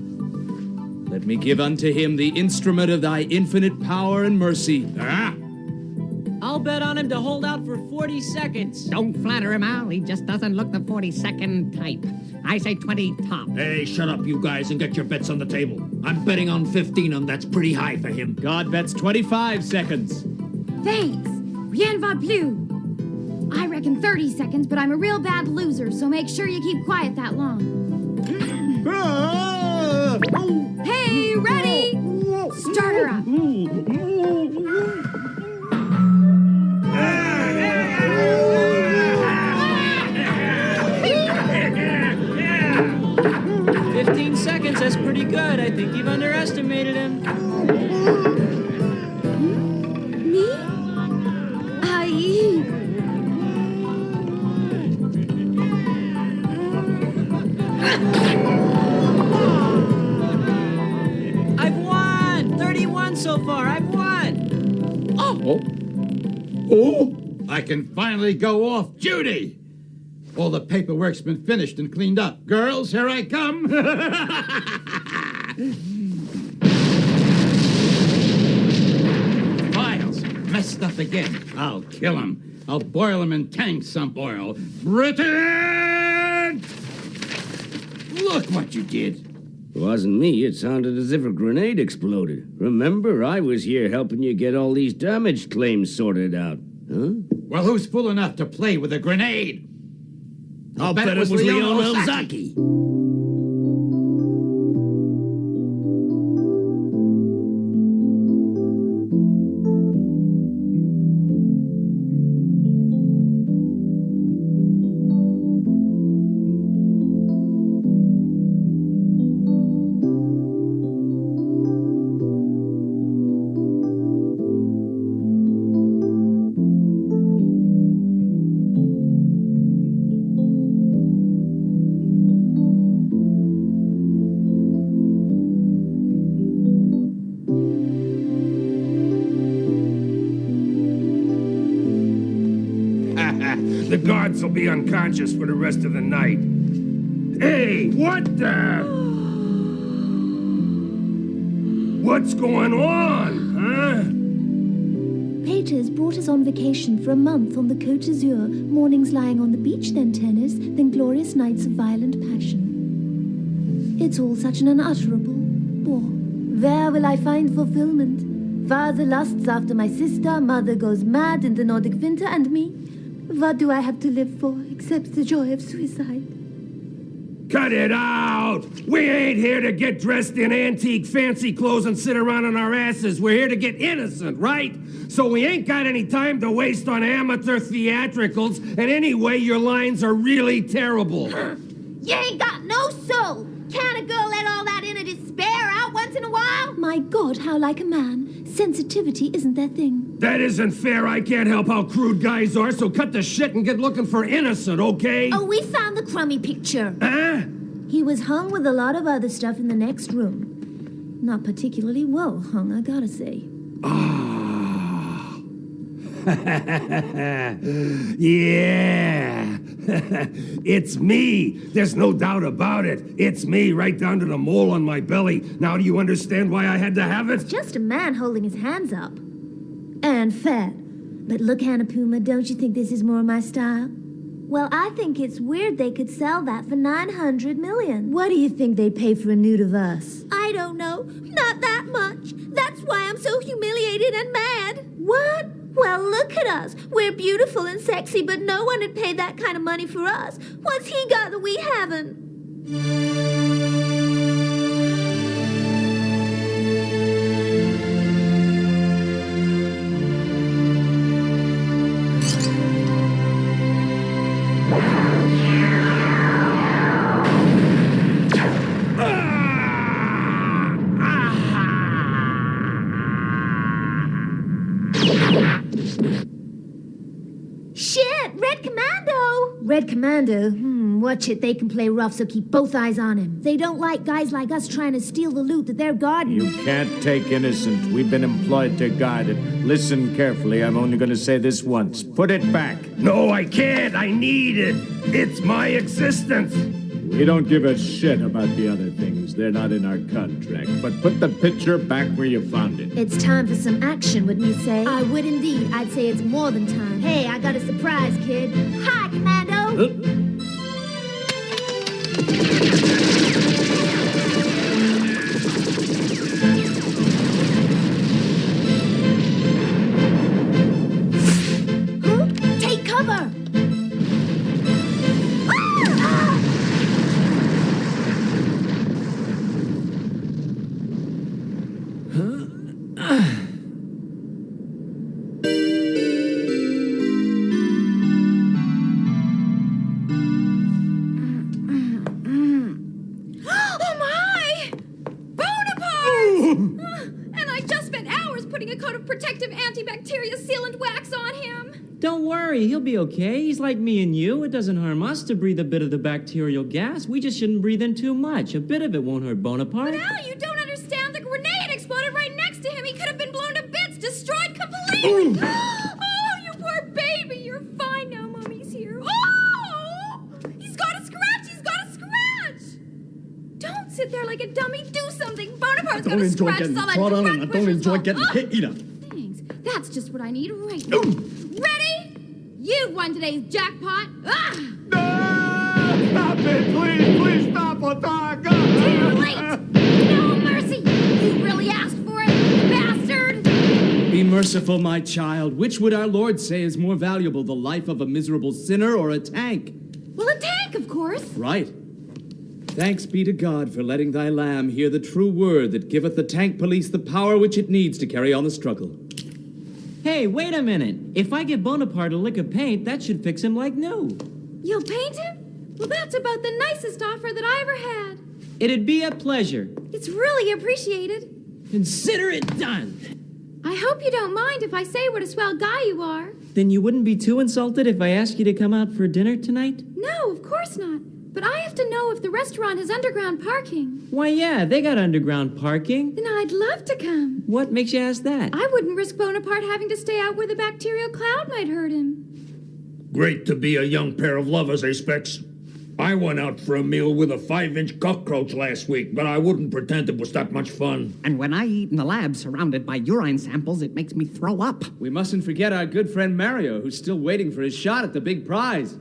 Let me give unto him the instrument of thy infinite power and mercy. I'll bet on him to hold out for 40 seconds. Don't flatter him, Al. He just doesn't look the 42nd type. I say 20 top. Hey, shut up, you guys, and get your bets on the table. I'm betting on 15, and that's pretty high for him. God bets 25 seconds. Thanks. Rien va plus. I reckon 30 seconds, but I'm a real bad loser, so make sure you keep quiet that long. Hey, ready? Start her up. 15 seconds, that's pretty good. I think you've underestimated him. Me? I've won! 31 so far, I've won! Oh, I can finally go off duty. All the paperwork's been finished and cleaned up. Girls, here I come. Files messed up again. I'll kill them. I'll boil them in tanks some oil. Britain! Look what you did. It wasn't me. It sounded as if a grenade exploded. Remember, I was here helping you get all these damage claims sorted out. Huh? Well, who's fool enough to play with a grenade? I'll bet it was Leona Ozeki. guards will be unconscious for the rest of the night. Hey, what the... What's going on, huh? Peters brought us on vacation for a month on the Côte d'Azur, mornings lying on the beach, then tennis, then glorious nights of violent passion. It's all such an unutterable bore. Where will I find fulfillment? Father lusts after my sister, mother goes mad in the Nordic winter, and me? What do I have to live for except the joy of suicide? Cut it out! We ain't here to get dressed in antique fancy clothes and sit around on our asses. We're here to get innocent, right? So we ain't got any time to waste on amateur theatricals, and anyway, your lines are really terrible. You ain't got no soul! Can't a girl let all that inner despair out once in a while? My God, how like a man. Sensitivity isn't their thing. That isn't fair. I can't help how crude guys are, so cut the shit and get looking for innocent, okay? Oh, we found the crummy picture. Huh? He was hung with a lot of other stuff in the next room. Not particularly well hung, I gotta say. Yeah. It's me. There's no doubt about it. It's me, right down to the mole on my belly. Now do you understand why I had to have it? Just a man holding his hands up. And fat. But look, Anna-puna, don't you think this is more my style? Well, I think it's weird they could sell that for $900 million. What do you think they'd pay for a nude of us? I don't know. Not that much. That's why I'm so humiliated and mad. What? Well, look at us. We're beautiful and sexy, but no one would pay that kind of money for us. What's he got that we haven't? Shit! Red Commando! Red Commando? Watch it. They can play rough, so keep both eyes on him. They don't like guys like us trying to steal the loot that they're guarding. You can't take innocent. We've been employed to guard it. Listen carefully. I'm only going to say this once. Put it back. No, I can't. I need it. It's my existence. We don't give a shit about the other things. They're not in our contract. But put the picture back where you found it. It's time for some action, wouldn't you say? I would indeed. I'd say it's more than time. Hey, I got a surprise, kid. Hi, Commando! Huh? Take cover! Don't worry, he'll be okay. He's like me and you. It doesn't harm us to breathe a bit of the bacterial gas. We just shouldn't breathe in too much. A bit of it won't hurt Bonaparte. But Al, you don't understand. The grenade exploded right next to him. He could have been blown to bits, destroyed completely. Oh, you poor baby. You're fine now. Mommy's here. Oh! He's got a scratch. He's got a scratch. Don't sit there like a dummy. Do something. Bonaparte's got a scratch. I don't enjoy getting hit either. Thanks. That's just what I need right now. Ready? You won today's jackpot. Ah! No! Stop it! Please stop! Too late! No mercy! You really asked for it, bastard! Be merciful, my child. Which would our Lord say is more valuable, the life of a miserable sinner or a tank? Well, a tank, of course. Right. Thanks be to God for letting thy lamb hear the true word that giveth the tank police the power which it needs to carry on the struggle. Hey, wait a minute. If I get Bonaparte a lick of paint, that should fix him like new. You'll paint him? Well, that's about the nicest offer that I ever had. It'd be a pleasure. It's really appreciated. Consider it done. I hope you don't mind if I say what a swell guy you are. Then you wouldn't be too insulted if I asked you to come out for dinner tonight? No, of course not. But I have to know if the restaurant has underground parking. Why, yeah, they got underground parking. Then I'd love to come. What makes you ask that? I wouldn't risk Bonaparte having to stay out where the bacterial cloud might hurt him. Great to be a young pair of lovers, eh, Specs? I went out for a meal with a 5-inch cockroach last week, but I wouldn't pretend it was that much fun. And when I eat in the lab surrounded by urine samples, it makes me throw up. We mustn't forget our good friend Mario, who's still waiting for his shot at the big prize.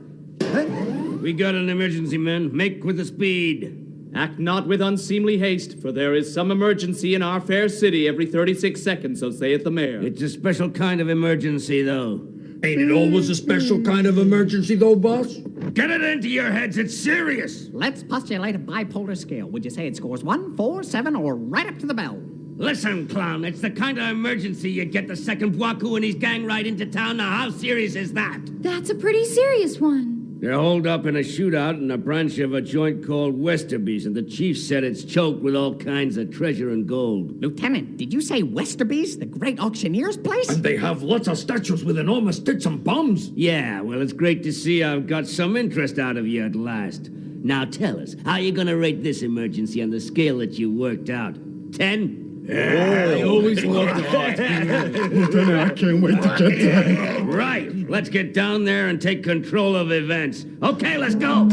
We got an emergency, men. Make with the speed. Act not with unseemly haste, for there is some emergency in our fair city every 36 seconds, so saith the mayor. It's a special kind of emergency, though. Ain't it always a special kind of emergency, though, boss? Get it into your heads, it's serious! Let's postulate a bipolar scale. Would you say it scores 1, 4, 7, or right up to the bell? Listen, clown, it's the kind of emergency you'd get the second Bwaku and his gang right into town. Now, how serious is that? That's a pretty serious one. They're holed up in a shootout in a branch of a joint called Westerby's, and the chief said it's choked with all kinds of treasure and gold. Lieutenant, did you say Westerby's, the great auctioneer's place? And they have lots of statues with enormous tits and bums. Yeah, well, it's great to see I've got some interest out of you at last. Now tell us, how you gonna rate this emergency on the scale that you worked out? 10? I always loved it. Lieutenant, I can't wait to get there. Right, let's get down there and take control of events. Okay, let's go!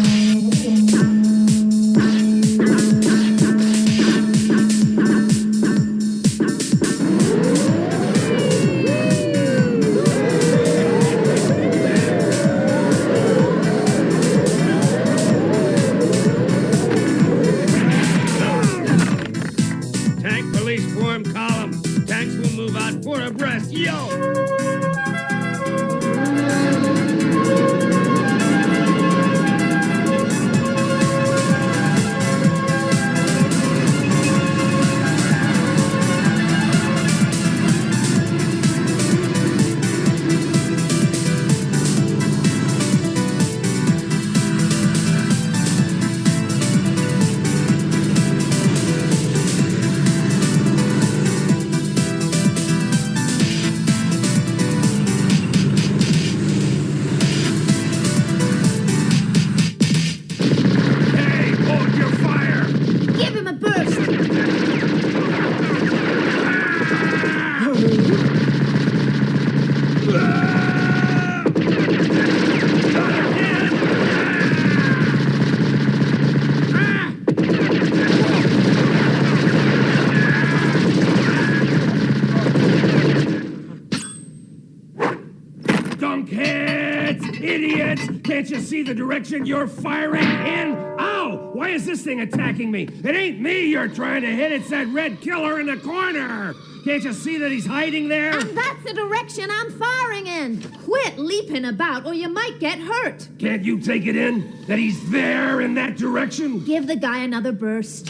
Can't you see the direction you're firing in? Ow! Why is this thing attacking me? It ain't me you're trying to hit, it's that red killer in the corner! Can't you see that he's hiding there? And that's the direction I'm firing in. Quit leaping about or you might get hurt. Can't you take it in? That he's there in that direction? Give the guy another burst.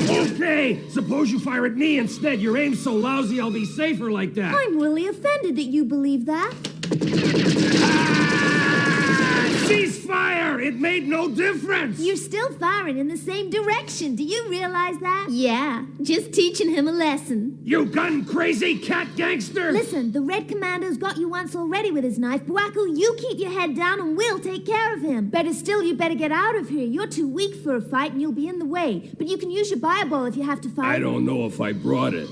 Okay! Suppose you fire at me instead. Your aim's so lousy I'll be safer like that. I'm really offended that you believe that. Cease fire! It made no difference! You're still firing in the same direction. Do you realize that? Yeah, just teaching him a lesson. You gun-crazy cat gangster! Listen, the Red Commando's got you once already with his knife. Bwaku, you keep your head down and we'll take care of him. Better still, you better get out of here. You're too weak for a fight and you'll be in the way. But you can use your fireball if you have to fight. I don't know if I brought it.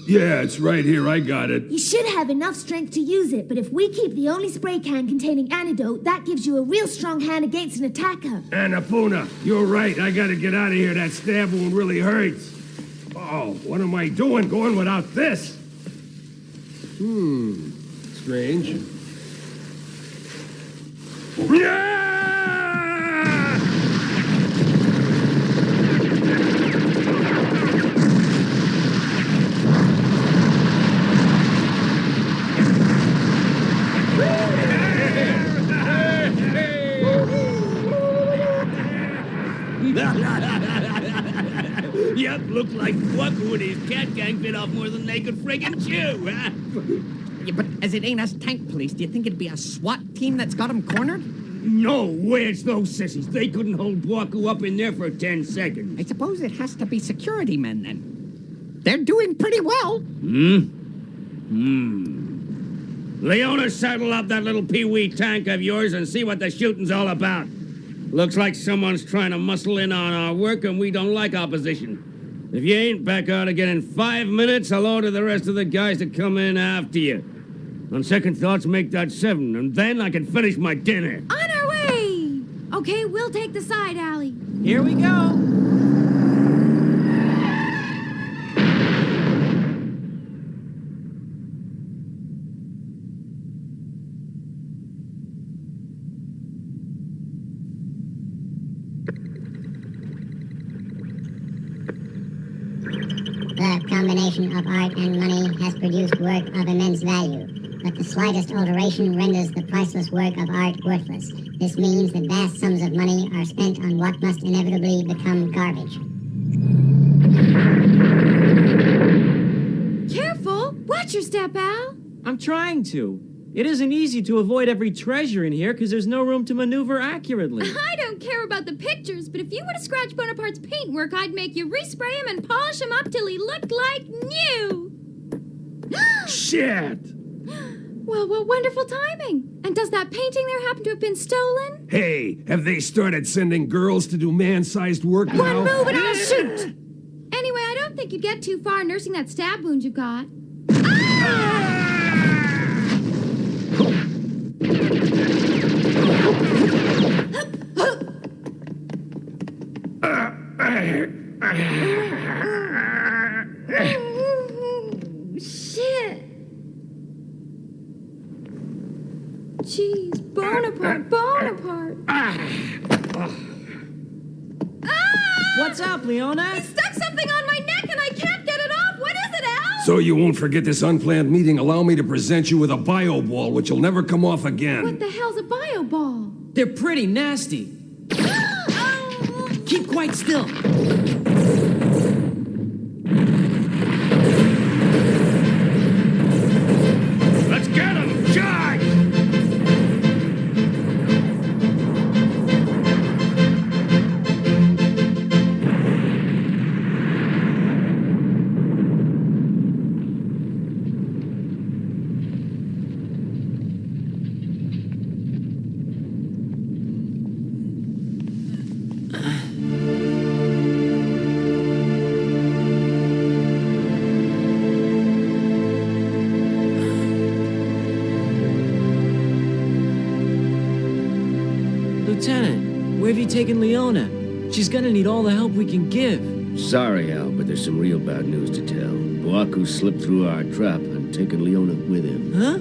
Yeah, it's right here. I got it. You should have enough strength to use it, but if we keep the only spray can containing antidote, that gives you a real strong hand against an attacker. Anna-puna, you're right. I gotta get out of here. That stab wound really hurts. Oh, what am I doing going without this? Strange. Yep, looked like Bwaku and his cat gang bit off more than they could friggin' chew, huh? Yeah, but as it ain't us tank police, do you think it'd be a SWAT team that's got him cornered? No way, it's those sissies. They couldn't hold Bwaku up in there for 10 seconds. I suppose it has to be security men, then. They're doing pretty well. Leona, saddle up that little pee-wee tank of yours and see what the shooting's all about. Looks like someone's trying to muscle in on our work and we don't like opposition. If you ain't back out again in 5 minutes, I'll order the rest of the guys to come in after you. On second thoughts, make that 7, and then I can finish my dinner. On our way! Okay, we'll take the side alley. Here we go. The combination of art and money has produced work of immense value, but the slightest alteration renders the priceless work of art worthless. This means that vast sums of money are spent on what must inevitably become garbage. Careful! Watch your step, Al! I'm trying to. It isn't easy to avoid every treasure in here because there's no room to maneuver accurately. I don't care about the pictures, but if you were to scratch Bonaparte's paintwork, I'd make you respray him and polish him up till he looked like new! Shit! Well, what wonderful timing! And does that painting there happen to have been stolen? Hey, have they started sending girls to do man-sized work now? One move and I'll shoot! Anyway, I don't think you'd get too far nursing that stab wound you've got. Shit! Jeez, Bonaparte! What's up, Leona? I stuck something on my neck and I can't get it off! What is it, Al? So you won't forget this unplanned meeting, allow me to present you with a bio ball, which will never come off again. What the hell's a bio ball? They're pretty nasty. Keep quite still. Let's get him! Charge! Lieutenant, where have you taken Leona? She's gonna need all the help we can give. Sorry, Al, but there's some real bad news to tell. Boaku slipped through our trap and taken Leona with him. Huh?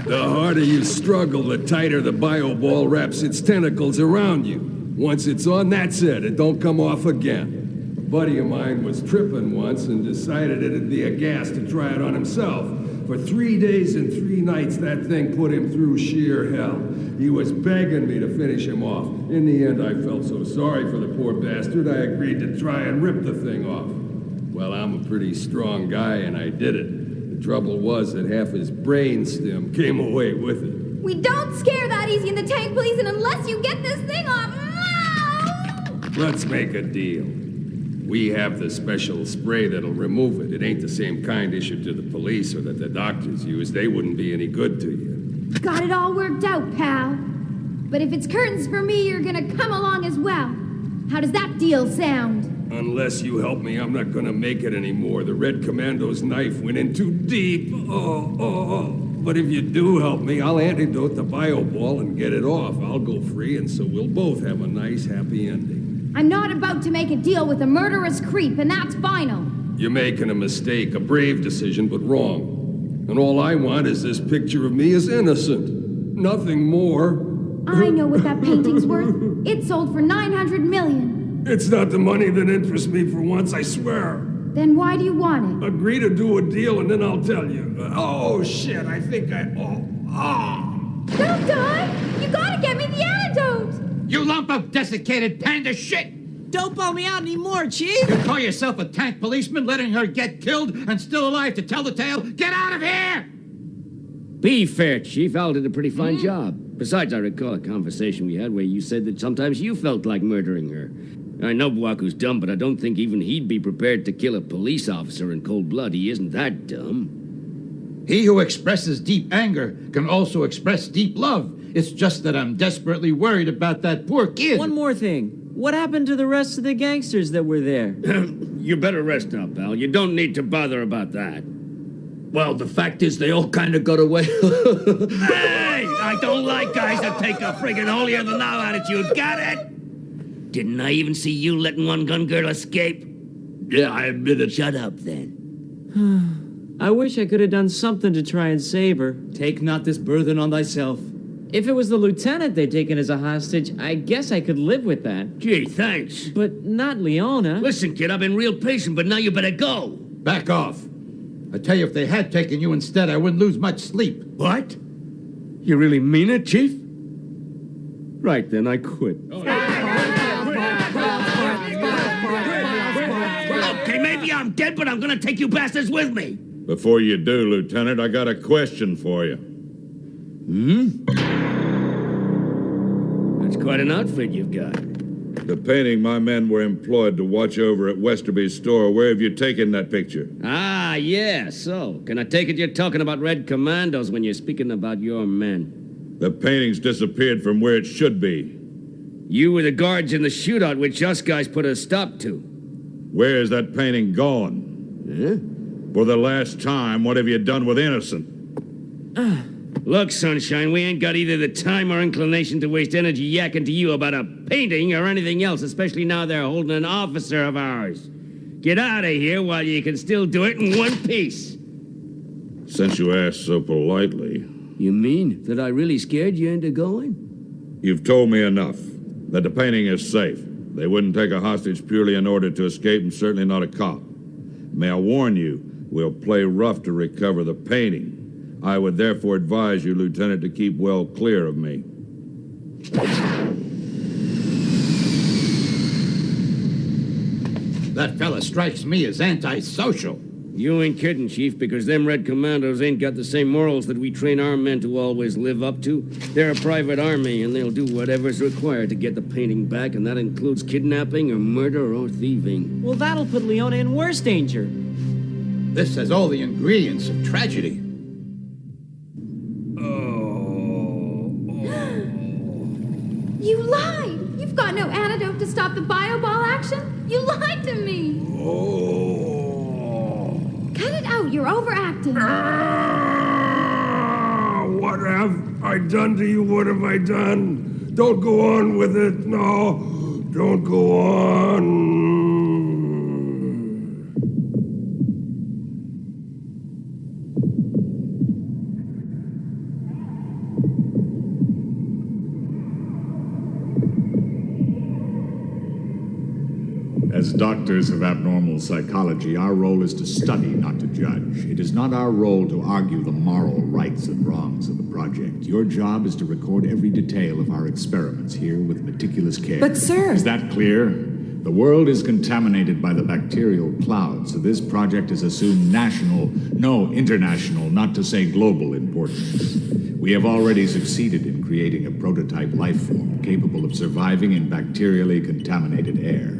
The harder you struggle, the tighter the bio ball wraps its tentacles around you. Once it's on, that's it. It don't come off again. A buddy of mine was tripping once and decided it'd be a gas to try it on himself. For 3 days and 3 nights, that thing put him through sheer hell. He was begging me to finish him off. In the end, I felt so sorry for the poor bastard, I agreed to try and rip the thing off. Well, I'm a pretty strong guy, and I did it. The trouble was that half his brain stem came away with it. We don't scare that easy in the tank police, and unless you get this thing off... Let's make a deal. We have the special spray that'll remove it. It ain't the same kind issued to the police or that the doctors use. They wouldn't be any good to you. Got it all worked out, pal. But if it's curtains for me, you're gonna come along as well. How does that deal sound? Unless you help me, I'm not gonna make it anymore. The Red Commando's knife went in too deep. Oh. But if you do help me, I'll antidote the bio ball and get it off. I'll go free, and so we'll both have a nice, happy ending. I'm not about to make a deal with a murderous creep, and that's final. You're making a mistake, a brave decision, but wrong. And all I want is this picture of me as innocent. Nothing more. I know what that painting's worth. It sold for $900 million. It's not the money that interests me for once, I swear. Then why do you want it? Agree to do a deal and then I'll tell you. Oh, shit, I think I... Don't die! You gotta get me the antidote! You lump of desiccated panda shit! Don't bum me out anymore, Chief! You call yourself a tank policeman letting her get killed and still alive to tell the tale? Get out of here! Be fair, Chief. Al did a pretty fine job. Besides, I recall a conversation we had where you said that sometimes you felt like murdering her. I know Buaku's dumb, but I don't think even he'd be prepared to kill a police officer in cold blood. He isn't that dumb. He who expresses deep anger can also express deep love. It's just that I'm desperately worried about that poor kid. One more thing. What happened to the rest of the gangsters that were there? You better rest up, Al. You don't need to bother about that. Well, the fact is they all kind of got away. Hey! I don't like guys that take a friggin' holier-than-thou attitude. Got it? Didn't I even see you letting one gun girl escape? Yeah, I admit it. Shut up, then. I wish I could have done something to try and save her. Take not this burthen on thyself. If it was the lieutenant they'd taken as a hostage, I guess I could live with that. Gee, thanks. But not Leona. Listen, kid, I've been real patient, but now you better go. Back off. I tell you, if they had taken you instead, I wouldn't lose much sleep. What? You really mean it, Chief? Right, then, I quit. Okay, maybe I'm dead, but I'm gonna take you bastards with me. Before you do, Lieutenant, I got a question for you. That's quite an outfit you've got. The painting my men were employed to watch over at Westerby's store. Where have you taken that picture? Ah, yeah, so. Can I take it you're talking about Red Commandos when you're speaking about your men? The painting's disappeared from where it should be. You were the guards in the shootout which us guys put a stop to. Where's that painting gone? Huh? For the last time, what have you done with Innocent? Look, Sunshine, we ain't got either the time or inclination to waste energy yakking to you about a painting or anything else, especially now they're holding an officer of ours. Get out of here while you can still do it in one piece. Since you asked so politely... You mean that I really scared you into going? You've told me enough. That the painting is safe. They wouldn't take a hostage purely in order to escape, and certainly not a cop. May I warn you, we'll play rough to recover the painting. I would therefore advise you, Lieutenant, to keep well clear of me. That fella strikes me as antisocial. You ain't kidding, Chief, because them Red Commandos ain't got the same morals that we train our men to always live up to. They're a private army, and they'll do whatever's required to get the painting back, and that includes kidnapping or murder or thieving. Well, that'll put Leona in worse danger. This has all the ingredients of tragedy. You lied! You've got no antidote to stop the bioball action? You lied to me! Cut it out, you're overacting. What have I done to you? What have I done? Don't go on with it. No, don't go on. As doctors of abnormal psychology, our role is to study, not to judge. It is not our role to argue the moral rights and wrongs of the project. Your job is to record every detail of our experiments here with meticulous care. But, sir... Is that clear? The world is contaminated by the bacterial cloud, so this project has assumed national, no, international, not to say global importance. We have already succeeded in creating a prototype life form capable of surviving in bacterially contaminated air.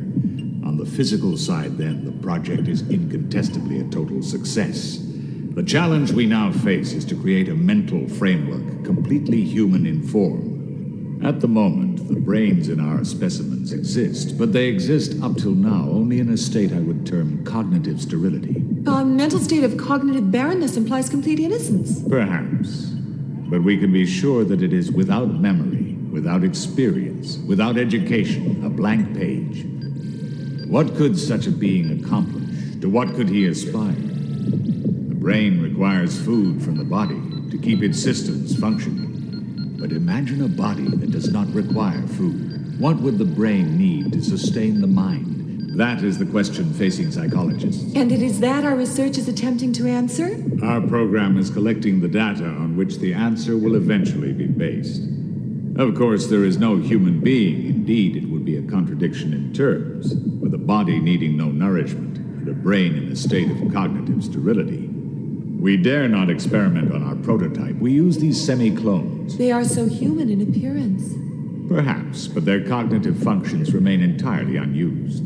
On the physical side, then, the project is incontestably a total success. The challenge we now face is to create a mental framework completely human in form. At the moment, the brains in our specimens exist, but they exist up till now only in a state I would term cognitive sterility. A mental state of cognitive barrenness implies complete innocence. Perhaps. But we can be sure that it is without memory, without experience, without education, a blank page. What could such a being accomplish? To what could he aspire? The brain requires food from the body to keep its systems functioning. But imagine a body that does not require food. What would the brain need to sustain the mind, That is the question facing psychologists. And it is that our research is attempting to answer? Our program is collecting the data on which the answer will eventually be based. Of course, there is no human being. Indeed, it would be a contradiction in terms, with a body needing no nourishment and a brain in a state of cognitive sterility. We dare not experiment on our prototype. We use these semi-clones. They are so human in appearance. Perhaps, but their cognitive functions remain entirely unused.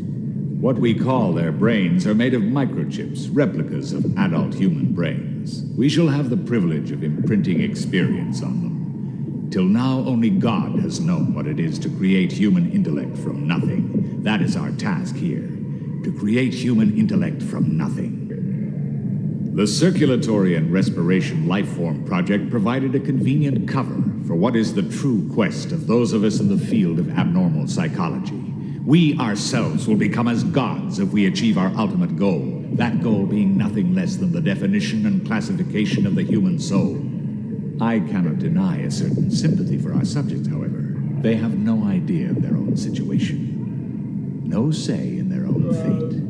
What we call their brains are made of microchips, replicas of adult human brains. We shall have the privilege of imprinting experience on them. Till now, only God has known what it is to create human intellect from nothing. That is our task here, to create human intellect from nothing. The Circulatory and Respiration Lifeform Project provided a convenient cover for what is the true quest of those of us in the field of abnormal psychology. We ourselves will become as gods if we achieve our ultimate goal, that goal being nothing less than the definition and classification of the human soul. I cannot deny a certain sympathy for our subjects, however. They have no idea of their own situation, no say in their own fate.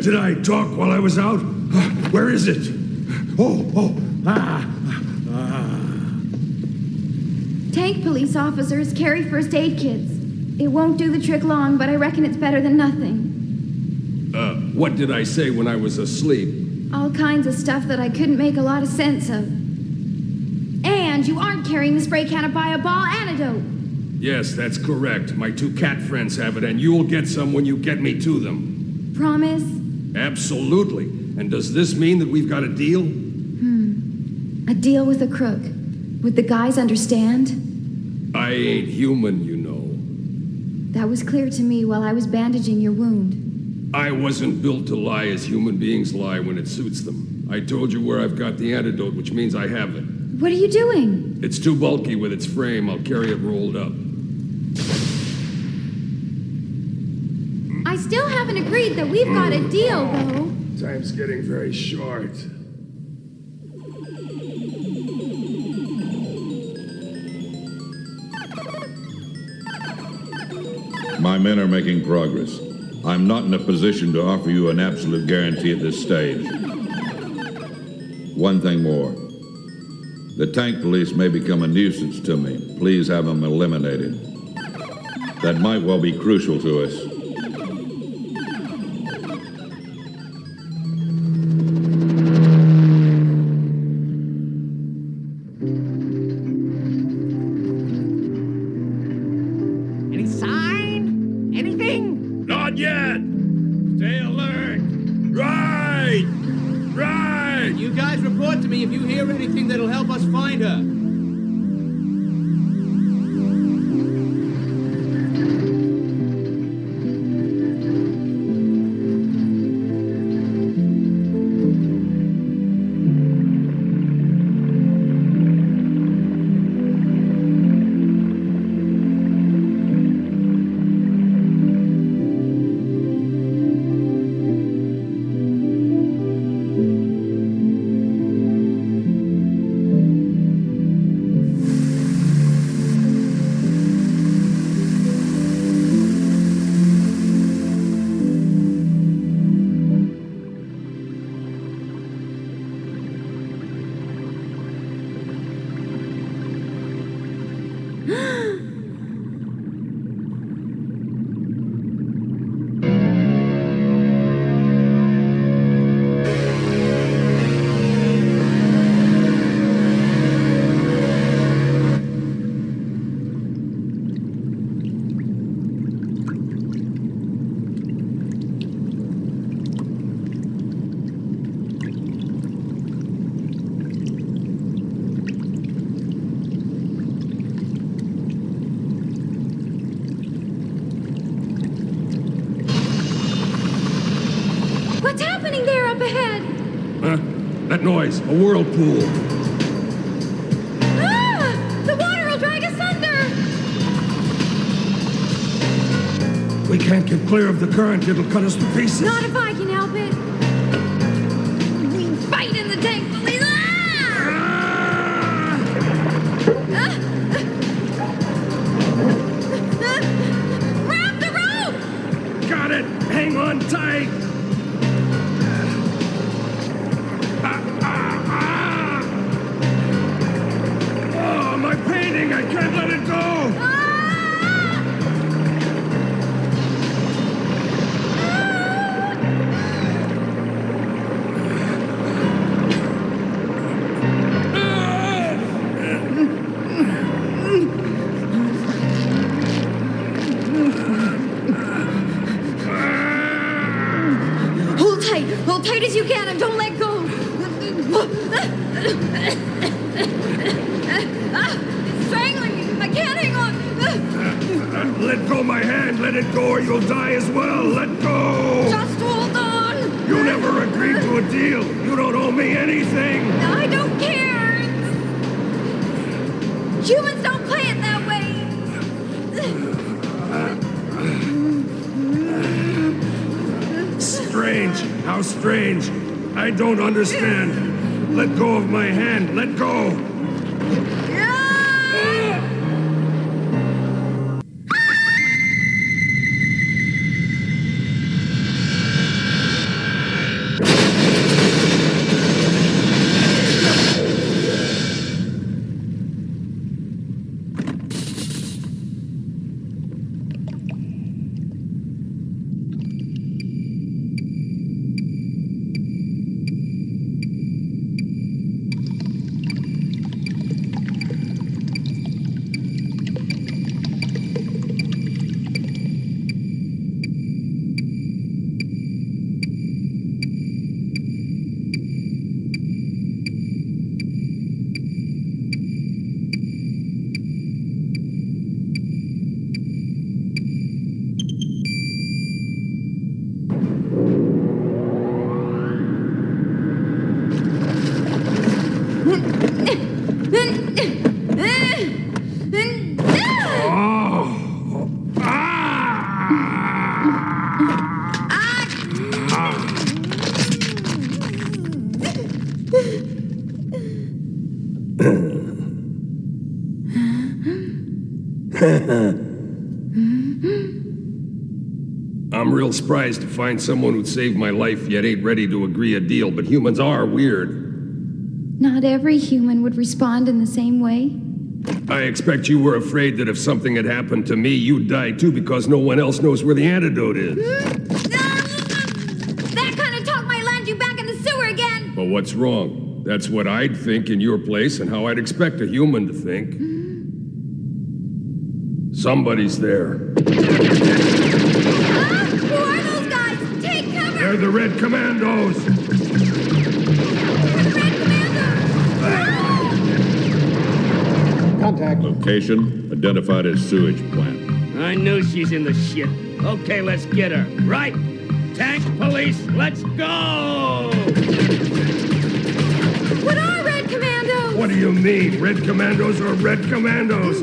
Did I talk while I was out? Where is it? Tank police officers carry first aid kits. It won't do the trick long, but I reckon it's better than nothing. What did I say when I was asleep? All kinds of stuff that I couldn't make a lot of sense of. And you aren't carrying the spray can of ball antidote. Yes, that's correct. My 2 cat friends have it, and you'll get some when you get me to them. Promise? Absolutely. And does this mean that we've got a deal? A deal with a crook. Would the guys understand? I ain't human, you know. That was clear to me while I was bandaging your wound. I wasn't built to lie as human beings lie when it suits them. I told you where I've got the antidote, which means I have it. What are you doing? It's too bulky with its frame. I'll carry it rolled up. I still haven't agreed that we've got a deal, though. Time's getting very short. My men are making progress. I'm not in a position to offer you an absolute guarantee at this stage. One thing more. The tank police may become a nuisance to me. Please have them eliminated. That might well be crucial to us. Any sign? Anything? Not yet! Stay alert! Right! Right! You guys report to me if you hear anything that'll help us find her. up ahead. Huh? That noise, a whirlpool. Ah! The water will drag us under. We can't get clear of the current. It'll cut us to pieces. Not if I can help it. We fight in the tank police. Grab the rope! Got it! Hang on tight! Oh, my painting! I can't let it go! Hold tight as you can and don't let go. It's strangling me. I can't hang on. Let go my hand. Let it go or you'll die as well. Let go. Just hold on. You never agreed to a deal. You don't owe me anything. I don't care. Humans don't play it that way. Strange. How strange. I don't understand. Let go of my hand. Let go. I'm real surprised to find someone who'd save my life yet ain't ready to agree a deal, but humans are weird. Not every human would respond in the same way. I expect you were afraid that if something had happened to me, you'd die too because no one else knows where the antidote is. That kind of talk might land you back in the sewer again. But what's wrong? That's what I'd think in your place and how I'd expect a human to think. Somebody's there. Who are those guys? Take cover! They're the Red Commandos! Contact. Location identified as sewage plant. I knew she's in the shit. Okay, let's get her. Right? Tank police, let's go! What are Red Commandos? What do you mean? Red Commandos are Red Commandos?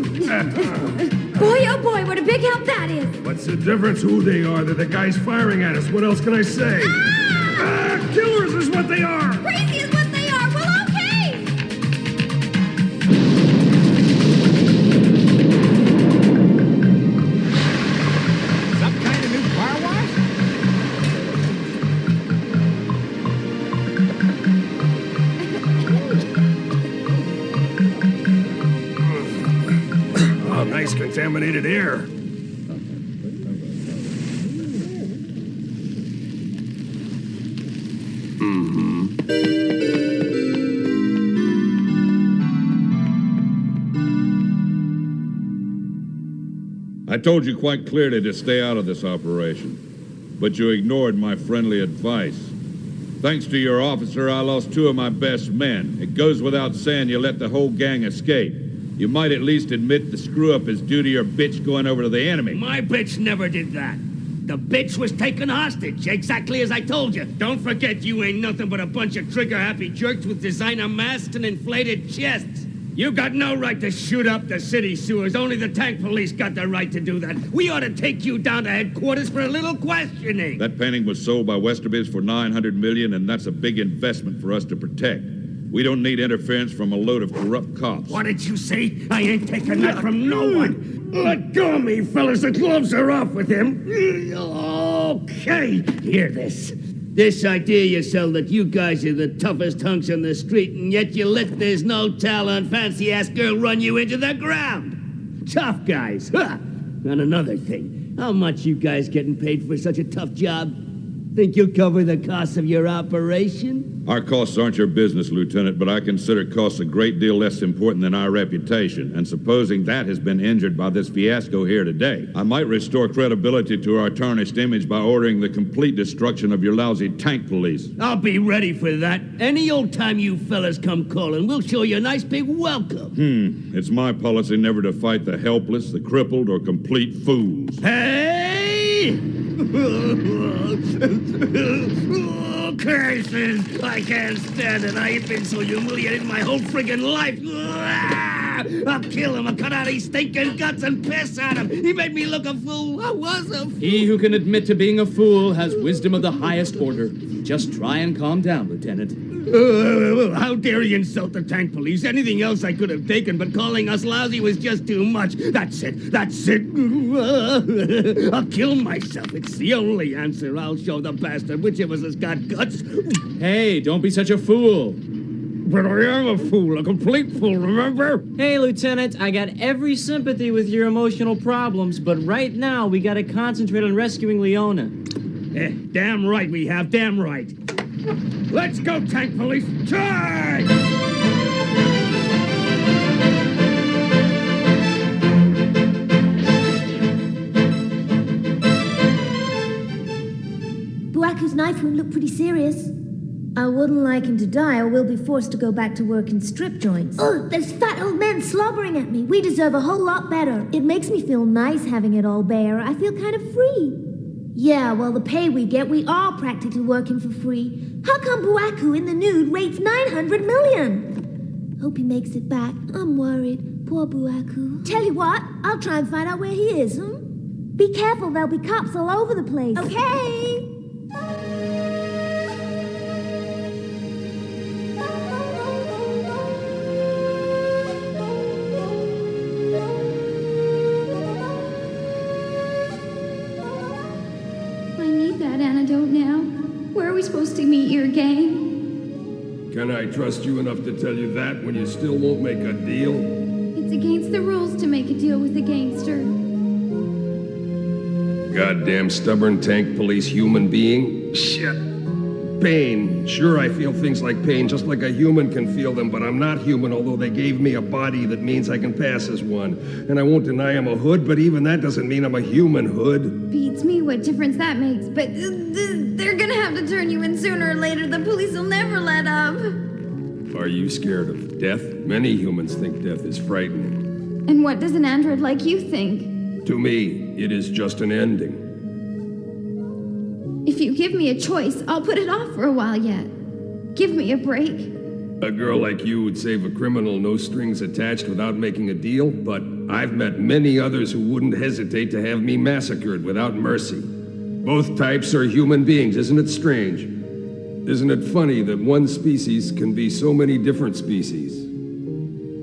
Boy, oh boy, what a big help that is. What's the difference who they are? They're the guys firing at us. What else can I say? Killers is what they are! Crazy is what they are. Well, okay. Some kind of new car wash? Oh, nice contaminated air. I told you quite clearly to stay out of this operation, but you ignored my friendly advice. Thanks to your officer, I lost 2 of my best men. It goes without saying you let the whole gang escape. You might at least admit the screw-up is due to your bitch going over to the enemy. My bitch never did that. The bitch was taken hostage, exactly as I told you. Don't forget you ain't nothing but a bunch of trigger-happy jerks with designer masks and inflated chests. You got no right to shoot up the city sewers. Only the tank police got the right to do that. We ought to take you down to headquarters for a little questioning. That painting was sold by Westerby's for $900 million, and that's a big investment for us to protect. We don't need interference from a load of corrupt cops. What did you say? I ain't taking that from no one. Let go of me, fellas. The gloves are off with him. Okay. Hear this. This idea you sell that you guys are the toughest hunks on the street, and yet you let this no-talent, fancy-ass girl run you into the ground. Tough guys, huh? And another thing, how much you guys getting paid for such a tough job? Think you'll cover the costs of your operation? Our costs aren't your business, Lieutenant, but I consider costs a great deal less important than our reputation. And supposing that has been injured by this fiasco here today, I might restore credibility to our tarnished image by ordering the complete destruction of your lousy tank police. I'll be ready for that. Any old time you fellas come calling, we'll show you a nice big welcome. It's my policy never to fight the helpless, the crippled, or complete fools. Hey! Curses! I can't stand it. I ain't been so humiliated in my whole friggin' life. I'll kill him. I'll cut out his stinking guts and piss at him. He made me look a fool. I was a fool. He who can admit to being a fool has wisdom of the highest order. Just try and calm down, Lieutenant. How dare you insult the tank police? Anything else I could have taken, but calling us lousy was just too much. That's it. That's it. I'll kill myself. It's the only answer. I'll show the bastard which of us has got guts. Hey, don't be such a fool. But I am a fool, a complete fool, remember? Hey, Lieutenant, I got every sympathy with your emotional problems, but right now we gotta concentrate on rescuing Leona. Damn right we have, damn right. Let's go, tank police! Charge! Buaku's knife wound looked pretty serious. I wouldn't like him to die, or we'll be forced to go back to work in strip joints. Oh, those fat old men slobbering at me. We deserve a whole lot better. It makes me feel nice having it all bare. I feel kind of free. Yeah, well, the pay we get, we are practically working for free. How come Buaku in the nude rates 900 million? Hope he makes it back. I'm worried. Poor Buaku. Tell you what, I'll try and find out where he is, Be careful, there'll be cops all over the place. Okay. Supposed to meet your gang? Can I trust you enough to tell you that when you still won't make a deal? It's against the rules to make a deal with a gangster. Goddamn stubborn tank police human being. Shit. Pain. Sure, I feel things like pain just like a human can feel them, but I'm not human, although they gave me a body that means I can pass as one. And I won't deny I'm a hood, but even that doesn't mean I'm a human hood. Beats me what difference that makes, but they're gonna have to turn you in sooner or later. The police will never let up. Are you scared of death? Many humans think death is frightening. And what does an android like you think? To me, it is just an ending. If you give me a choice, I'll put it off for a while yet. Give me a break. A girl like you would save a criminal no strings attached without making a deal, but I've met many others who wouldn't hesitate to have me massacred without mercy. Both types are human beings, isn't it strange? Isn't it funny that one species can be so many different species?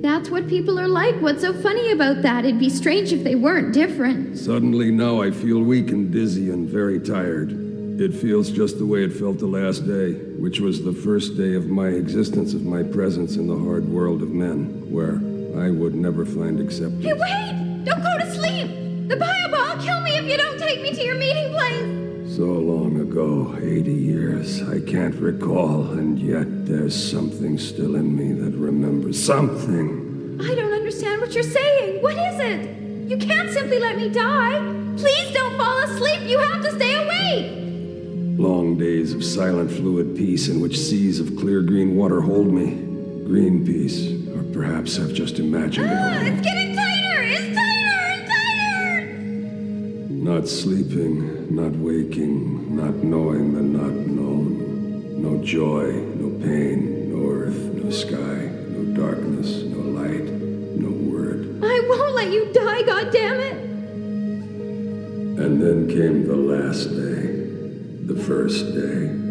That's what people are like. What's so funny about that? It'd be strange if they weren't different. Suddenly now I feel weak and dizzy and very tired. It feels just the way it felt the last day, which was the first day of my existence, of my presence in the hard world of men, where I would never find acceptance. Hey, wait! Don't go to sleep! The Bible will kill me if you don't take me to your meeting place! So long ago, 80 years, I can't recall, and yet there's something still in me that remembers something. I don't understand what you're saying. What is it? You can't simply let me die. Please don't fall asleep. You have to stay awake. Long days of silent fluid peace in which seas of clear green water hold me. Green peace, or perhaps I've just imagined it all. It's getting tighter! It's tighter and tighter! Not sleeping, not waking, not knowing the not known. No joy, no pain, no earth, no sky, no darkness, no light, no word. I won't let you die, goddammit! And then came the last day, the first day.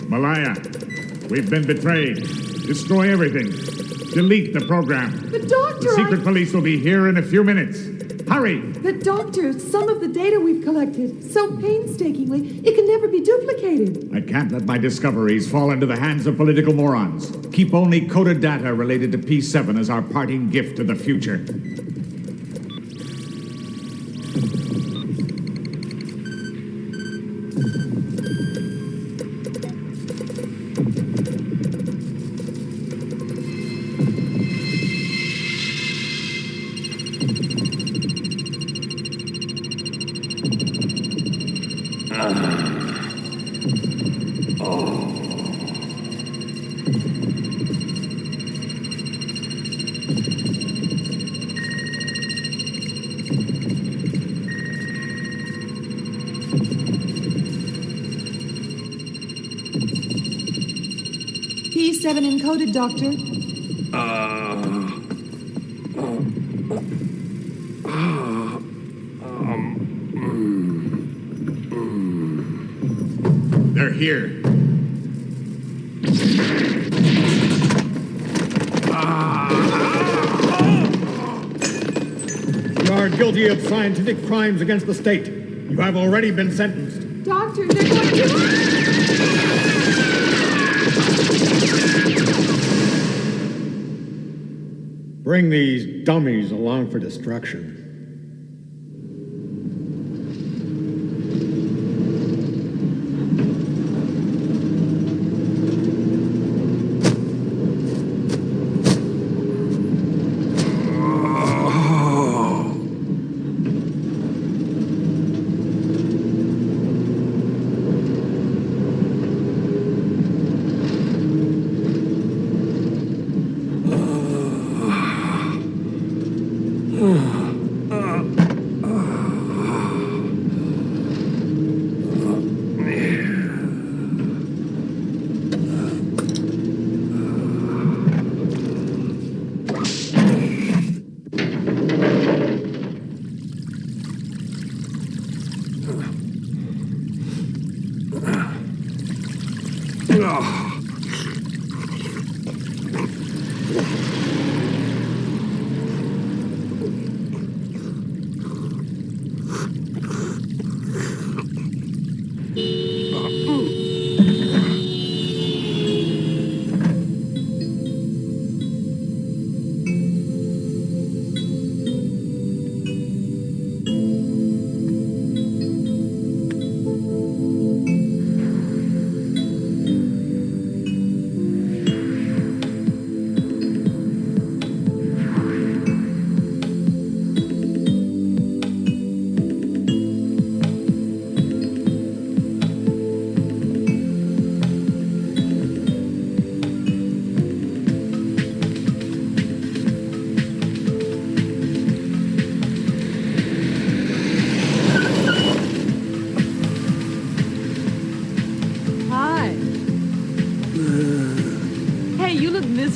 Malaya, we've been betrayed. Destroy everything. Delete the program. But Doctor, The secret police will be here in a few minutes. Hurry! But Doctor, some of the data we've collected, so painstakingly, it can never be duplicated. I can't let my discoveries fall into the hands of political morons. Keep only coded data related to P7 as our parting gift to the future. P7 encoded, Doctor. They're here. You are guilty of scientific crimes against the state. You have already been sentenced. Doctor, they're going to... Bring these dummies along for destruction.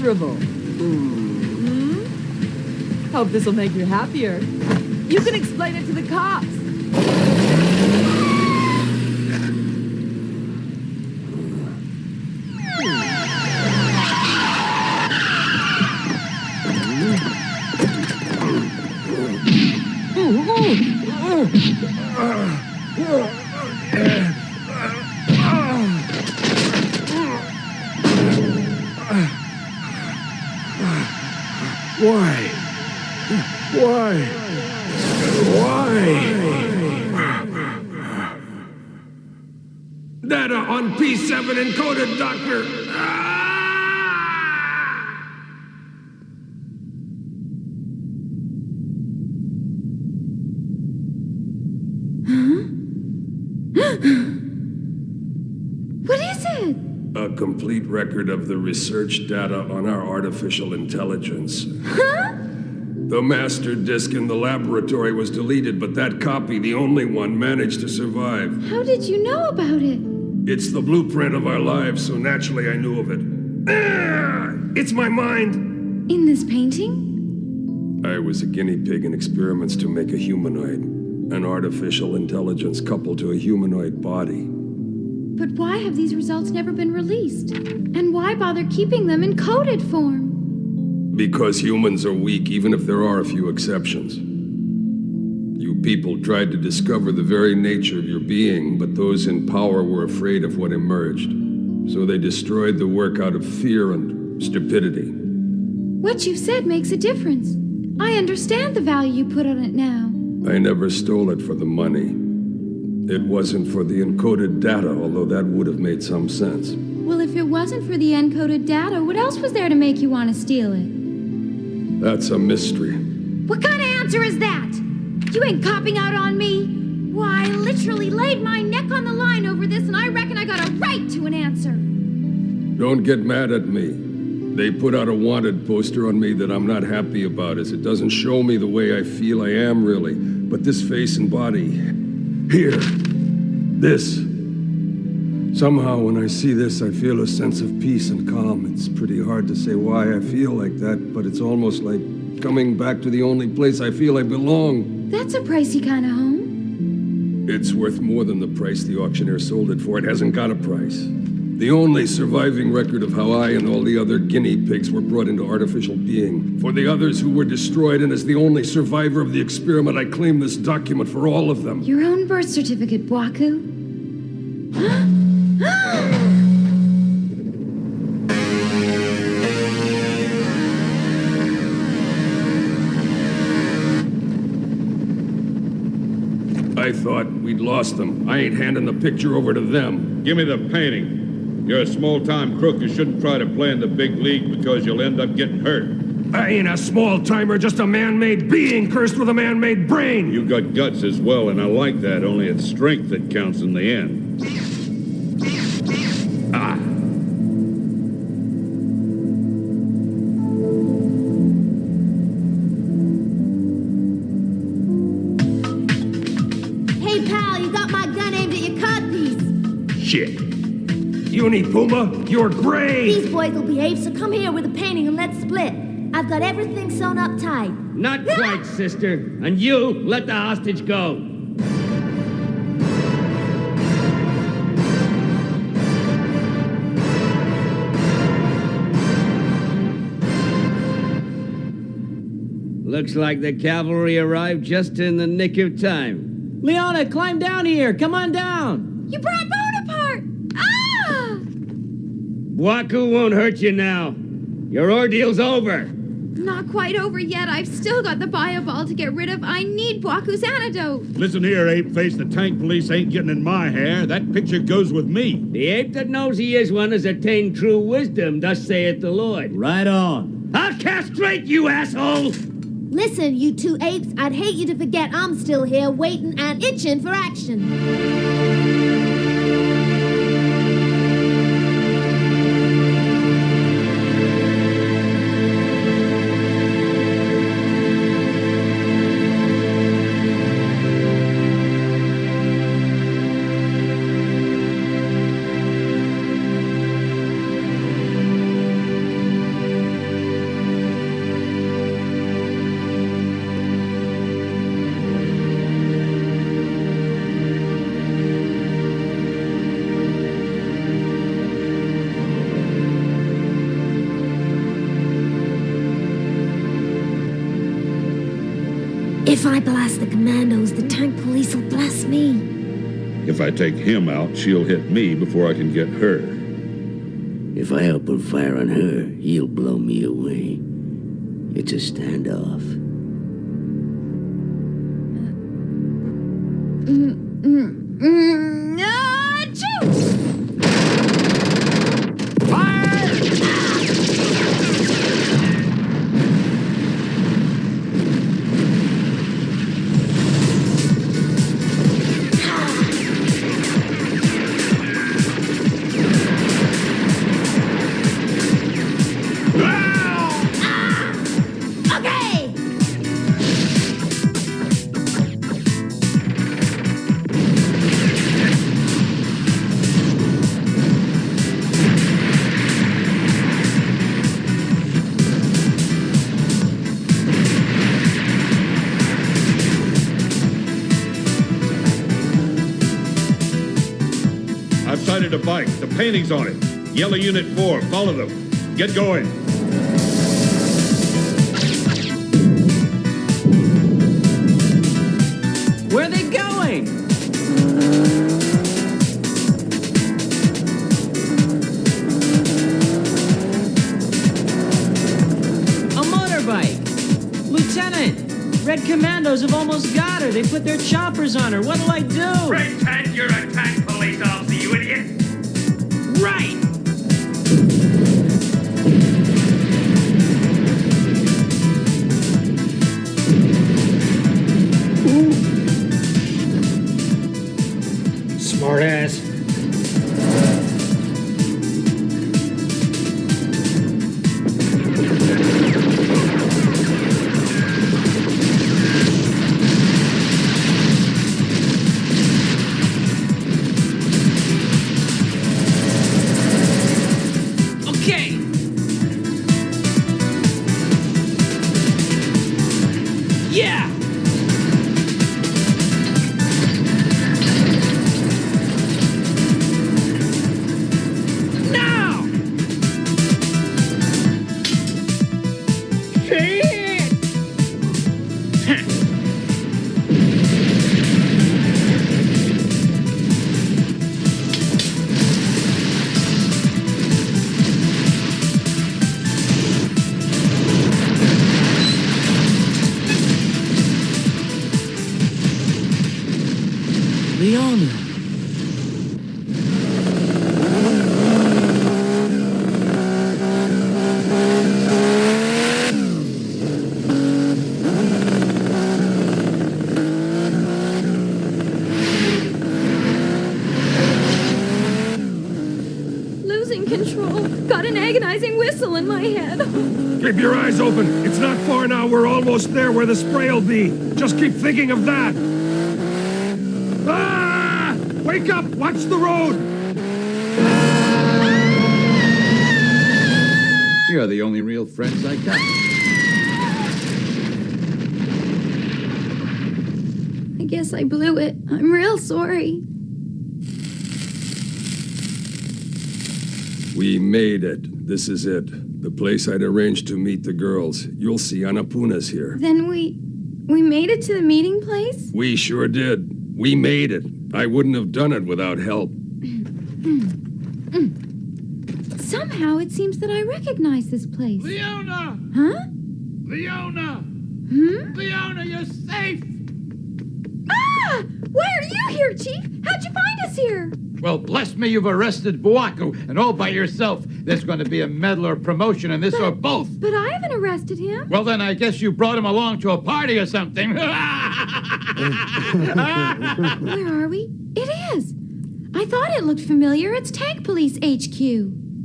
miserable. Hope this will make you happier. You can explain it to the cops. Why? Data on P7 encoded, Doctor! What is it? A complete record of the research data on our artificial intelligence. Huh? The master disk in the laboratory was deleted, but that copy, the only one, managed to survive. How did you know about it? It's the blueprint of our lives, so naturally I knew of it. It's my mind! In this painting? I was a guinea pig in experiments to make a humanoid. An artificial intelligence coupled to a humanoid body. But why have these results never been released? And why bother keeping them in coded form? Because humans are weak, even if there are a few exceptions. You people tried to discover the very nature of your being, but those in power were afraid of what emerged. So they destroyed the work out of fear and stupidity. What you said makes a difference. I understand the value you put on it now. I never stole it for the money. It wasn't for the encoded data, although that would have made some sense. Well, if it wasn't for the encoded data, what else was there to make you want to steal it? That's a mystery. What kind of answer is that? You ain't copping out on me? Why, I literally laid my neck on the line over this, and I reckon I got a right to an answer. Don't get mad at me. They put out a wanted poster on me that I'm not happy about, as it doesn't show me the way I feel I am, really. But this face and body... here. This. Somehow, when I see this, I feel a sense of peace and calm. It's pretty hard to say why I feel like that, but it's almost like coming back to the only place I feel I belong. That's a pricey kind of home. It's worth more than the price the auctioneer sold it for. It hasn't got a price. The only surviving record of how I and all the other guinea pigs were brought into artificial being. For the others who were destroyed, and as the only survivor of the experiment, I claim this document for all of them. Your own birth certificate, Bwaku. I thought we'd lost them. I ain't handing the picture over to them. Give me the painting. You're a small-time crook. You shouldn't try to play in the big league because you'll end up getting hurt. I ain't a small-timer, just a man-made being cursed with a man-made brain. You got guts as well, and I like that. Only it's strength that counts in the end. Ah. Hey, pal, you got my gun aimed at your codpiece. Shit. Una-puna, you're great! These boys will behave, so come here with a painting and let's split. I've got everything sewn up tight. Not quite, sister. And you, let the hostage go. Looks like the cavalry arrived just in the nick of time. Leona, climb down here. Come on down. You brought Bonaparte! Ah! Bwaku won't hurt you now. Your ordeal's over. Not quite over yet. I've still got the bio-ball to get rid of. I need Bwaku's antidote. Listen here, ape-face. The tank police ain't getting in my hair. That picture goes with me. The ape that knows he is one has attained true wisdom, thus saith the Lord. Right on. I'll castrate you, asshole! Listen, you two apes, I'd hate you to forget I'm still here, waiting and itching for action. If I blast the commandos, the tank police will blast me. If I take him out, she'll hit me before I can get her. If I open fire on her, he'll blow me away. It's a standoff. I've sighted a bike. The painting's on it. Yellow Unit 4. Follow them. Get going. Where are they going? A motorbike! Lieutenant! Red Commandos have almost got her. They put their choppers on her. What'll I do? Pretend you're a tank police officer, you idiot! Right! Smart ass. Okay! Yeah! Now! Shit! Leona. Losing control. Got an agonizing whistle in my head. Keep your eyes open. It's not far now. We're almost there where the spray will be. Just keep thinking of that. Ah! Wake up! Watch the road! You're the only real friends I got. I guess I blew it. I'm real sorry. We made it. This is it. The place I'd arranged to meet the girls. You'll see Anna-puna's here. Then we made it to the meeting place? We sure did. We made it. I wouldn't have done it without help. Somehow it seems that I recognize this place. Leona! Huh? Leona! Leona, you're safe! Ah! Why are you here, Chief? How'd you find us here? Well, bless me, you've arrested Buaku, and all by yourself. There's going to be a medal or promotion in this or both. But I haven't arrested him. Well, then I guess you brought him along to a party or something. Where are we? It is. I thought it looked familiar. It's Tank Police HQ.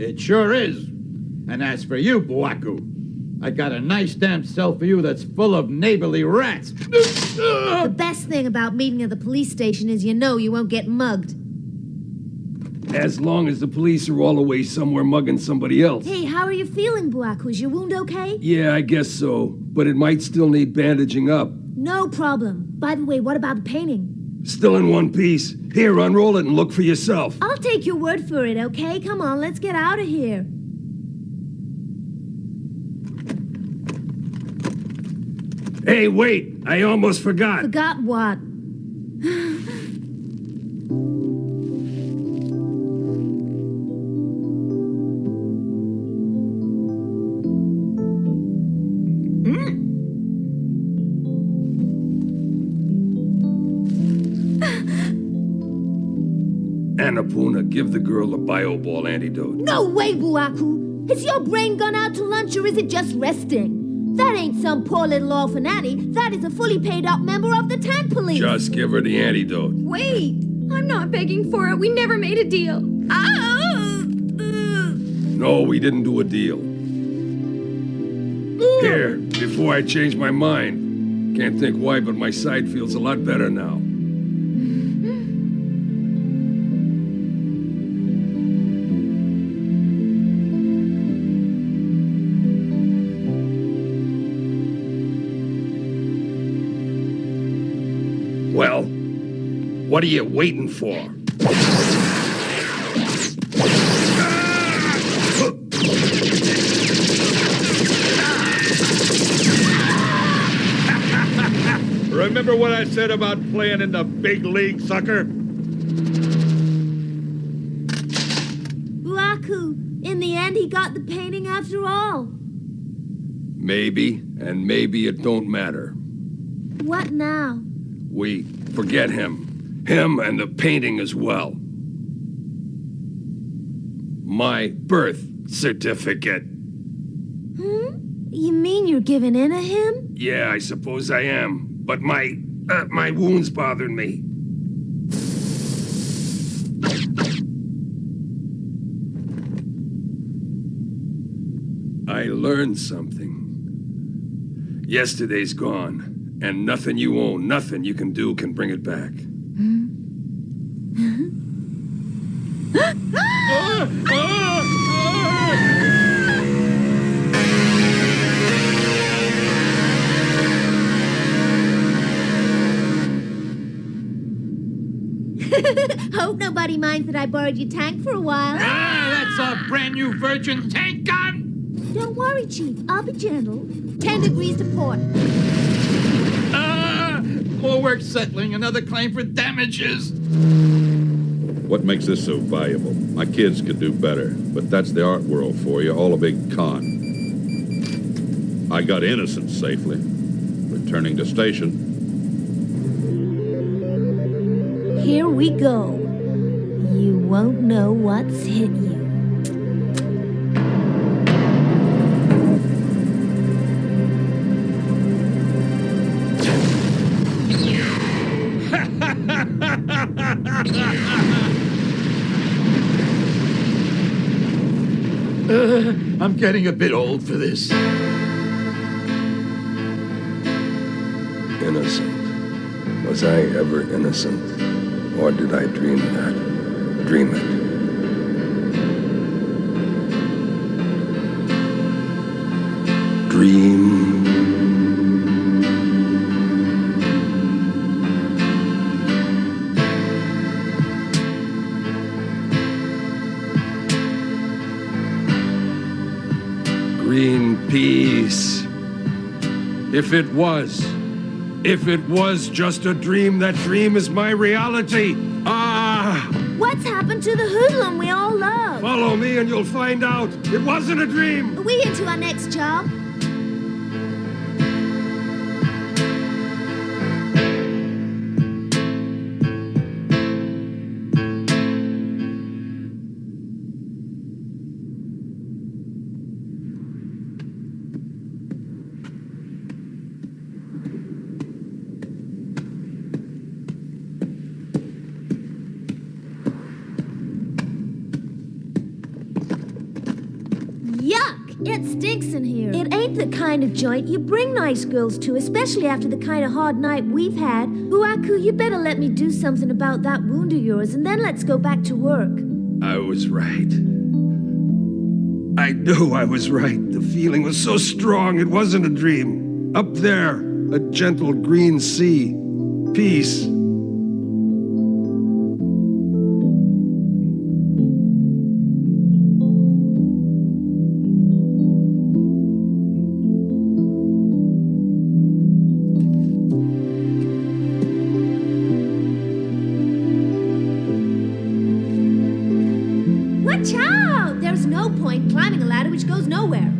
It sure is. And as for you, Buaku, I got a nice damn cell for you that's full of neighborly rats. The best thing about meeting at the police station is you know you won't get mugged. As long as the police are all away somewhere mugging somebody else. Hey, how are you feeling, Buaku? Is your wound okay? Yeah, I guess so. But it might still need bandaging up. No problem. By the way, what about the painting? Still in one piece. Here, unroll it and look for yourself. I'll take your word for it, okay? Come on, let's get out of here. Hey, wait! I almost forgot. Forgot what? Anna-puna, give the girl the bio-ball antidote. No way, Buaku! Has your brain gone out to lunch or is it just resting? That ain't some poor little orphan Annie. That is a fully paid up member of the tank police. Just give her the antidote. Wait! I'm not begging for it. We never made a deal. No, we didn't do a deal. Here, before I change my mind. Can't think why, but my side feels a lot better now. Well, what are you waiting for? Remember what I said about playing in the big league, sucker? Buaku, in the end, he got the painting after all. Maybe, and maybe it don't matter. What now? We forget him. Him and the painting as well. My birth certificate. You mean you're giving in to him? Yeah, I suppose I am. But my wounds bothered me. I learned something. Yesterday's gone, and nothing you own, nothing you can do can bring it back. Hope nobody minds that I borrowed your tank for a while. That's a brand new Virgin tank gun! Don't worry, Chief. I'll be gentle. 10 degrees to port. More work settling another claim for damages. What makes this so valuable? My kids could do better, but that's the art world for you, all a big con. I got innocent safely. Returning to station. Here we go. You won't know what's hit you. I'm getting a bit old for this. Innocent. Was I ever innocent? Or did I dream that? Dream it. Dream. Greenpeace. If it was just a dream, that dream is my reality. What's happened to the hoodlum we all love? Follow me and you'll find out. It wasn't a dream. Are we into our next job? It stinks in here. It ain't the kind of joint you bring nice girls to, especially after the kind of hard night we've had. Buaku, you better let me do something about that wound of yours, and then let's go back to work. I was right. I knew I was right. The feeling was so strong, it wasn't a dream. Up there, a gentle green sea. Peace. Watch out! There's no point climbing a ladder which goes nowhere.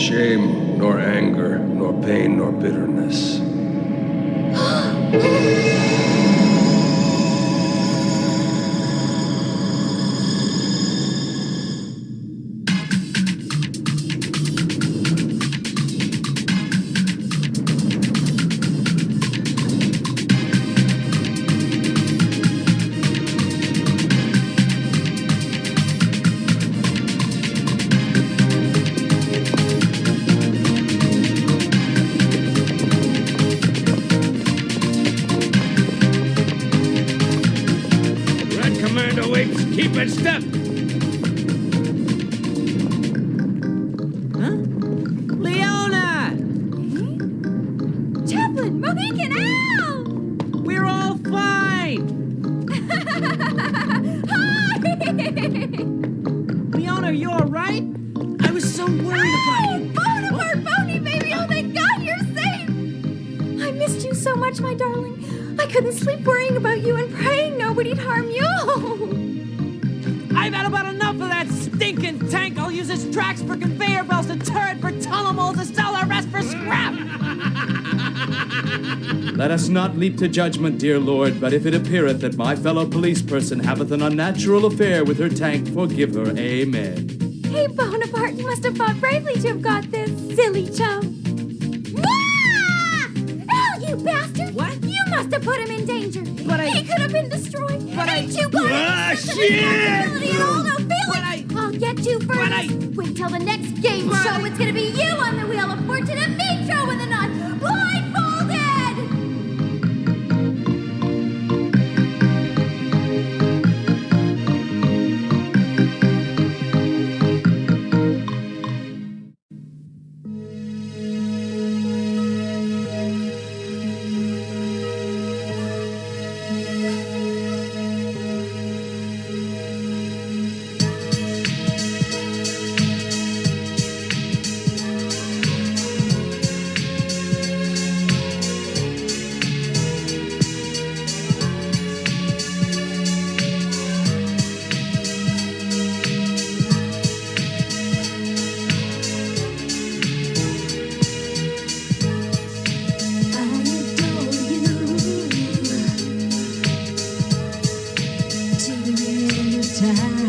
shame, nor anger, nor pain, nor bitterness. Red Commando apes, keep it step! Leona! Chaplain, Monique, and Al! We're all fine! Hi! Leona, you alright? I was so worried about you. Bonaparte, Boney, baby! Oh, thank God you're safe! I missed you so much, my darling. I couldn't sleep worrying about you and praying nobody'd harm you. I've had about enough of that stinking tank. I'll use its tracks for conveyor belts, a turret for tunnel moles, to sell the rest for scrap. Let us not leap to judgment, dear Lord, but if it appeareth that my fellow police person haveth an unnatural affair with her tank, forgive her. Amen. Hey, Bonaparte, you must have fought bravely to have got this, silly chum. Ah! Al, you bastard! What? You must have put him in danger. But He could have been destroyed. But Ain't you got Ah, any shit! responsibility at all, no feeling? I'll get you first. Wait till the next game show. It's gonna be you on the wheel of fortune and me throwing the knot, blindfolded. Time